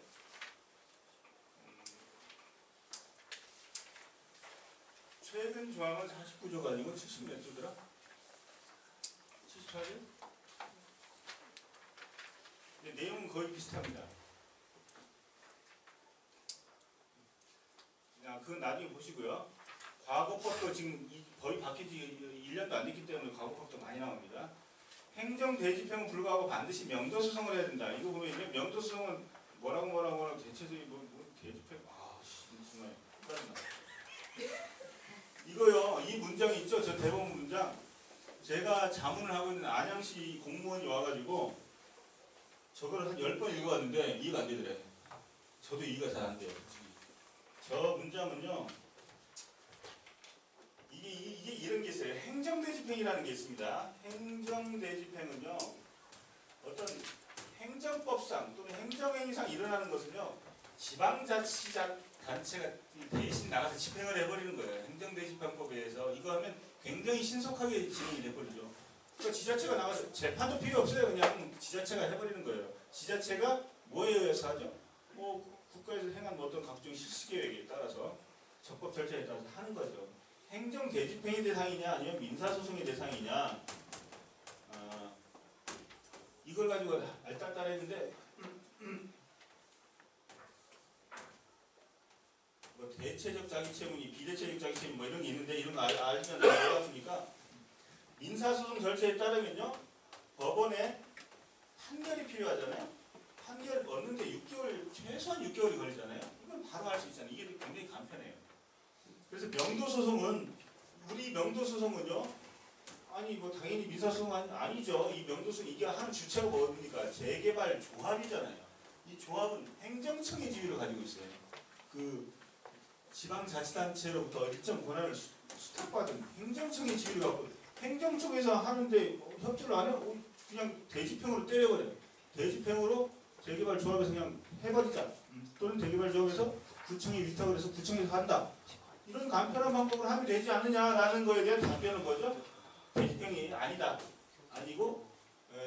최근 조항은 49조가 아니고 70몇 조더라? 78조? 근데 내용은 거의 비슷합니다. 그건 나중에 보시고요. 과거법도 지금 거의 바뀐 지 1년도 안 됐기 때문에 과거법도 많이 나옵니다. 행정대집행은 불구하고 반드시 명도소송을 해야 된다. 이거 보면 명도소송은 뭐라고 대체적인 뭐 대집행 정말 짜증나. 이거요. 이 문장이 있죠. 저 대법원 문장. 제가 자문을 하고 있는 안양시 공무원이 와가지고 저거를 한 10번 읽어봤는데 이해가 안 되더래. 저도 이해가 잘 안 돼요. 저 문장은요. 이게 이런 게 있어요. 행정대집행이라는 게 있습니다. 행정대집행은요. 어떤 행정법상 또는 행정행위상 일어나는 것은요. 지방자치단체가 대신 나가서 집행을 해버리는 거예요. 행정대집행법에 의해서. 이거 하면 굉장히 신속하게 진행이 돼버리죠. 그러니까 지자체가 나가서 재판도 필요 없어요. 그냥 지자체가 해버리는 거예요. 지자체가 뭐에 의해서 하죠? 뭐 국가에서 행한 어떤 각종 실시계획에 따라서 적법 절차에 따라서 하는 거죠. 행정대집행의 대상이냐 아니면 민사소송의 대상이냐 이걸 가지고 알딸딸 했는데 뭐 대체적 자기채무니 비대체적 자기채무 뭐 이런 게 있는데 이런 거 알면 알겠습니까? 민사소송 절차에 따르면요 법원에 판결이 필요하잖아요. 판결을 얻는데 6개월 최소한 6개월이 걸리잖아요. 이건 바로 할 수 있잖아요. 이게 굉장히 간편해요. 그래서 명도소송은 우리 명도소송은요 아니 뭐 당연히 민사소송은 아니죠. 이 명도소송 이게 하는 주체가 뭡니까? 재개발 조합이잖아요. 이 조합은 행정청의 지위를 가지고 있어요. 그 지방자치단체로부터 일정 권한을 수탁받은 행정청의 지위를 갖고 행정청에서 하는데 협조를 안 해? 그냥 대집행으로 때려버려요. 대집행으로 재개발 조합에서 그냥 해버리자. 또는 재개발 조합에서 구청에 위탁을 해서 구청에서 한다. 이런 간편한 방법을 하면 되지 않느냐라는 거에 대한 답변은 뭐죠? 대집행이 아니다. 아니고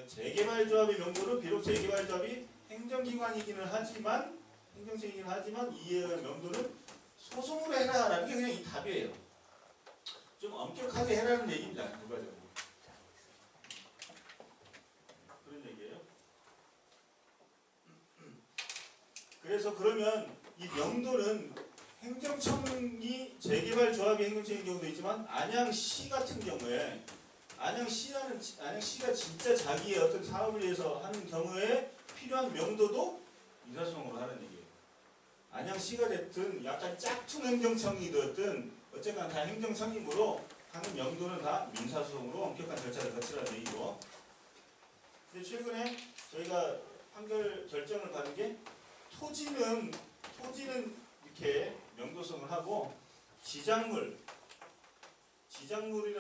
재개발조합의 명부는 비록 재개발조합이 행정기관이기는 하지만 행정책이긴 하지만 이에 의한 명도는 소송으로 해라라는 게 그냥 이 답이에요. 좀 엄격하게 해라는 얘기입니다. 결과적으로. 그런 얘기예요. 그래서 그러면 이 명도는 행정청이 재개발조합이 행정청인 경우도 있지만 안양시 같은 경우에 안양시가 진짜 자기의 어떤 사업을 위해서 하는 경우에 필요한 명도도 민사소송으로 하는 얘기예요. 안양시가 됐든 약간 짝퉁 행정청이 됐든 어쨌거나 다 행정청이므로 하는 명도는 다 민사소송으로 엄격한 절차를 거치라는 얘기고. 근데 최근에 저희가 판결 결정을 받은 게 토지는 이렇게 명도성을 하고 지작물이라는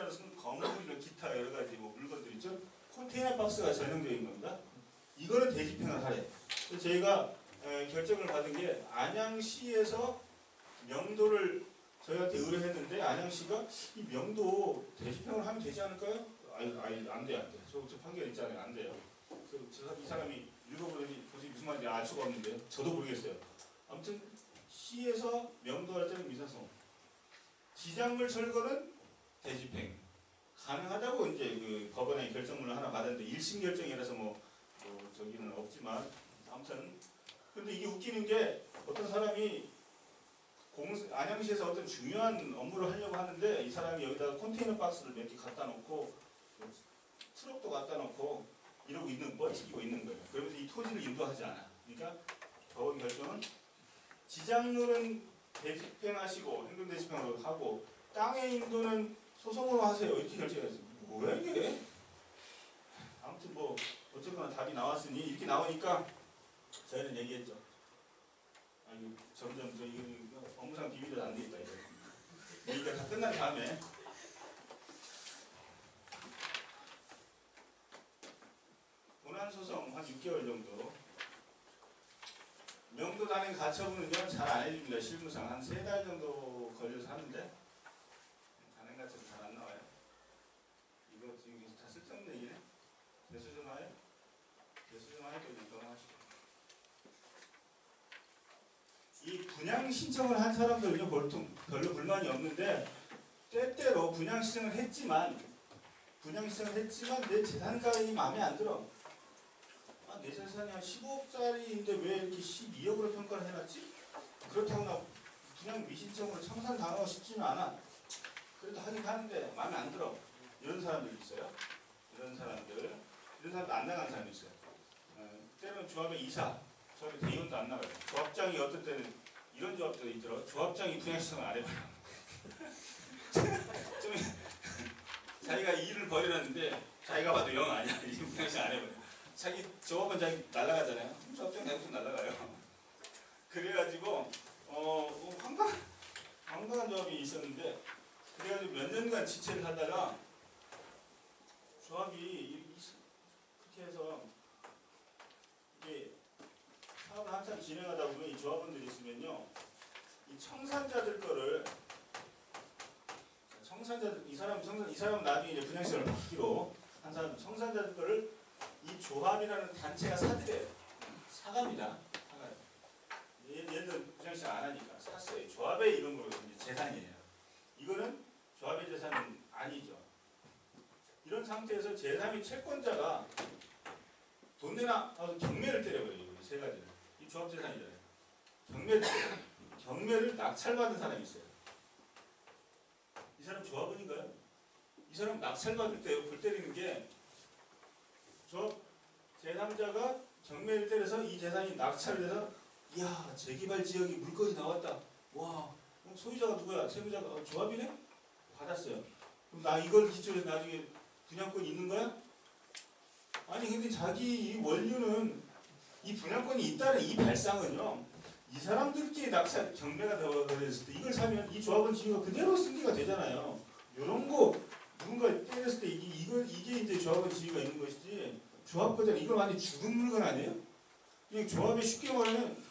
것은 건물이나 기타 여러 가지 뭐 물건들 있죠. 컨테이너 박스가 전형적인 겁니다. 이거는 대집행을 하래. 그래서 저희가 결정을 받은 게 안양시에서 명도를 저희한테 의뢰했는데 안양시가 이 명도 대집행을 하면 되지 않을까요? 아니 안 돼. 저 판결 있잖아요. 안 돼요. 이 사람이 읽어보더니 도저히 무슨 말인지 알 수가 없는데 저도 모르겠어요. 아무튼 시에서 명도할 때는 민사소송, 지작물 철거는 대집행 가능하다고 이제 그 법원에 결정문을 하나 받았는데 1심 결정이라서 뭐 저기는 없지만 아무튼 근데 이게 웃기는 게 어떤 사람이 안양시에서 어떤 중요한 업무를 하려고 하는데 이 사람이 여기다가 컨테이너 박스를 몇 개 갖다 놓고 트럭도 갖다 놓고 이러고 뻘치고 있는 거예요. 그러면서 이 토지를 인도하지 않아. 그러니까 법원 결정은 지작물은 대집행하시고 행정대집행으로 하고 땅의 인도는 소송으로 하세요. 이렇게 결정했어요. 뭐야 이게? 아무튼 뭐 어쨌거나 답이 나왔으니 이렇게 나오니까 저희는 얘기했죠. 아니 점점 이거 업무상 비밀이 안 되겠다 이거. 그러니까 다 끝난 다음에 본안소송 한 6개월 정도. 명도 단행 가처분은요 잘 안 해줍니다. 실무상 한 3달 정도 걸려서 하는데 단행 가처분 잘 안 나와요. 이거 지금 다 쓸데없는 얘기네. 대수 좀 하요? 대수 좀 하니까 좀 넘어가시죠. 이 분양 신청을 한 사람들은요 보통 별로 불만이 없는데 때때로 분양 신청을 했지만 내 재산가액이 마음에 안 들어. 내 재산이 한 15억짜리인데 왜 이렇게 12억으로 평가를 해놨지? 그렇다고 나 분양 미신청으로 청산당하고 싶지는 않아. 그래도 하긴 하는데 마음에 안 들어. 이런 사람들 있어요. 이런 사람도 안 나가는 사람이 있어요. 때로는 조합의 이사, 조합의 대의원도 안 나가요. 조합장이 어떤 때는 이런 조합도 있더라고. 조합장이 분양 신청을 안 해봐요. 좀 자기가 일을 벌여놨는데 자기가 봐도 영 아니야. 분양 신청 안 해봐요. 자기 조합은 자기 날라가잖아요. 조합장 대부분 날라가요. 그래가지고 황당한 조합이 있었는데 그래가지고 몇 년간 지체를 하다가 조합이 그렇게 해서 이게 사업을 한참 진행하다 보면 이 조합원들이 있으면요 이 청산자들 거를 이 사람 나중에 이제 분양시장을 받기로 한 사람 청산자들 거를 이 조합이라는 단체가 사들여요. 사갑니다. 사가요. 얘들은 분양시장 안 하니까 샀어요. 조합의 이름으로 이제 재산이에요. 이거는 조합의 재산은 아니죠. 이런 상태에서 제3의 채권자가 돈 내나 경매를 때려버려요. 이 세 가지를. 이 조합 재산이잖아요. 경매를 낙찰받은 사람이 있어요. 이 사람 조합원인가요? 이 사람 낙찰받을 때 불 때리는 게 제3자가 경매를 때려서 이 재산이 낙찰돼서 이야 재개발 지역이 물건이 나왔다. 와 소유자가 누구야? 세무자가 조합이네? 받았어요. 그럼 나 이걸 기초로 해서 나중에 분양권 있는 거야? 아니 근데 자기 이 원료는 이 분양권이 있다는 이 발상은요 이 사람들끼리 낙찰 경매가 되었을 때 이걸 사면 이 조합원 지위가 그대로 승계가 되잖아요. 이런 거 누군가 때렸을 때 이게 이제 조합원 지위가 있는 것이지 조합 거잖아. 이건 완전 죽은 물건 아니에요? 그냥 조합에 쉽게 말하면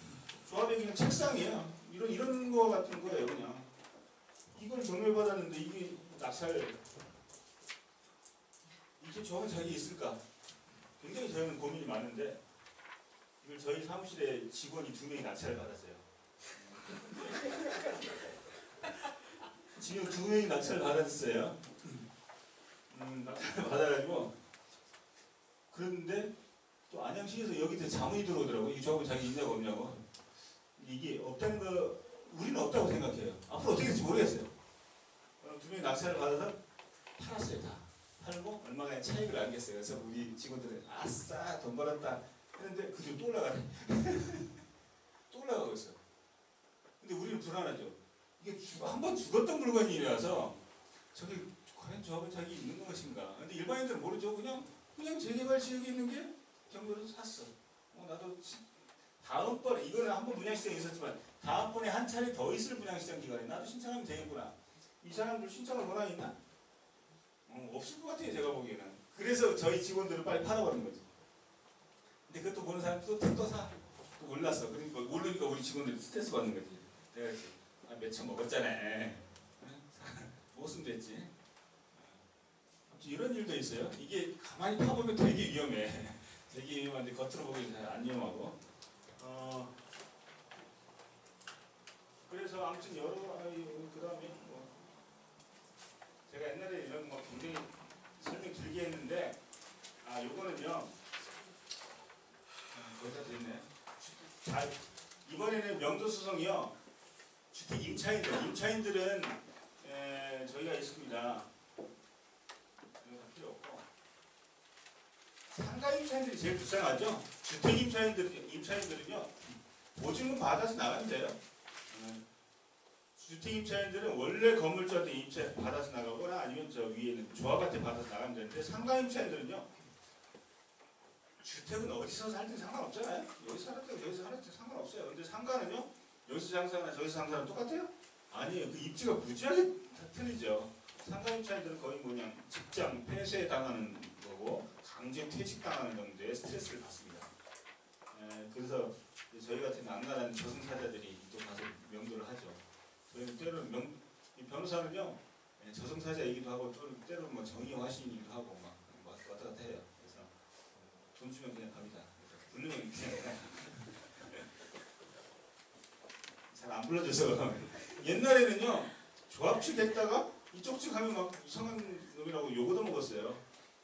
조합의 그냥 책상이에요. 이런 거 같은 거예요 그냥. 이걸 경매받았는데 이게 낙찰 이게 조합은 자기 있을까? 굉장히 저희는 고민이 많은데 이걸 저희 사무실에 직원이 2명이 낙찰을 받았어요. 지금 2명이 낙찰을 받았어요. 낙찰을 받아가지고 그런데 또 안양시에서 여기서 자문이 들어오더라고요. 이 조합은 자기 있냐고 없냐고. 이게 없다는 거 우리는 없다고 생각해요. 앞으로 어떻게 될지 모르겠어요. 2명이 낙찰을 받아서 팔았어요. 다 팔고 얼마나 차익을 알겠어요. 그래서 우리 직원들은 아싸 돈 벌었다 했는데 그중 또 올라가네. 또 올라가고 있어. 근데 우리는 불안하죠. 이게 한 번 죽었던 물건이라서 저기 과연 조합은 자기 있는 것인가. 근데 일반인들은 모르죠. 그냥 재개발 지역에 있는 게 경로에서 샀어. 나도 다음번에 이거는 한 번 분양시장이 있었지만 다음번에 한 차례 더 있을 분양시장 기간에 나도 신청하면 되겠구나. 이 사람들 신청을 권한 있나? 없을 것 같아요. 제가 보기에는. 그래서 저희 직원들을 빨리 팔아버린 거지. 근데 그것도 보는 사람 또 사. 또 올랐어. 그러니까 오르니까 우리 직원들이 스트레스 받는 거지. 내가 그랬지. 몇천 먹었잖아. 먹었으면 됐지. 이런 일도 있어요. 이게 가만히 파보면 되게 위험해. 되게 위험한데 겉으로 보기엔 잘 안 위험하고. 그래서 아무튼 여러 그 다음에 뭐 제가 옛날에 이런 거 굉장히 설명 길게 했는데 요거는요. 거기다 됐네. 자, 이번에는 명도수성이요. 주택 임차인들은 저희가 있습니다. 필요 없고 상가 임차인들이 제일 불쌍하죠. 주택 임차인들은요 보증금 받아서 나가면 돼요. 주택 임차인들은 원래 건물주한테 임차 받아서 나가거나 아니면 저 위에는 조합한테 받아서 나가면 되는데 상가 임차인들은요 주택은 어디서 살든 상관없잖아요. 여기 살았든 여기서 살았든 상관없어요. 근데 상가는요 여기서 장사하나 저기서 장사하나 똑같아요? 아니에요. 그 입지가 무지하게 틀리죠. 상가 임차인들은 거의 뭐냐 직장 폐쇄 당하는 거고 강제 퇴직 당하는 정도의 스트레스를 받습니다. 그래서 저희 같은 악랄한 저승사자들이 또 가서 명도를 하죠. 저희는 때로는 변호사는요 저승사자이기도 하고 때로는 뭐 정의화신이기도 하고 막 왔다 갔다 해요. 그래서 돈 주면 그냥 갑니다. 부르면 그냥 잘 안 불러줘서 옛날에는요 조합 측 했다가 이쪽 측 하면 막 이상한 놈이라고 욕 얻어먹었어요.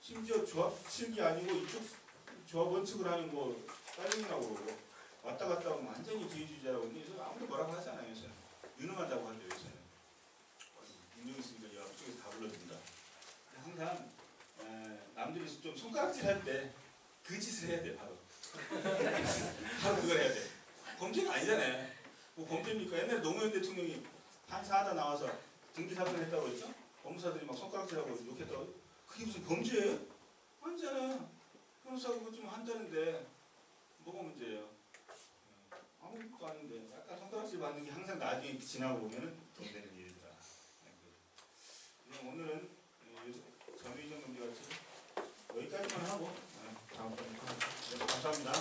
심지어 조합 측이 아니고 이쪽 조합 원측을 하면 뭐 딸ring이라고 그러고 왔다 갔다 하면 완전히 기회주의자라고. 근데 아무도 뭐라고 하지 않아요. 요새는 유능하다고 하죠. 요새는 인정 있으니까 앞쪽에서 다 불러준다. 항상 남들이 좀 손가락질 할 때 그 짓을 해야 돼. 바로 바로 그걸 해야 돼. 범죄가 아니잖아요. 뭐 범죄입니까? 옛날에 노무현 대통령이 판사하다 나와서 등기 사건 했다고 했죠? 법무사들이 막 손가락질하고 욕했다고. 그게 무슨 범죄예요? 아니잖아. 변호사가 그거 좀 한다는데 뭐가 문제예요? 아무것도 아닌데 약간 손가락질 받는 게 항상 나중에 지나고 보면은 돈 되는 일이더라. 오늘은 전의정 검사 같이 여기까지만 하고 다음번에 감사합니다.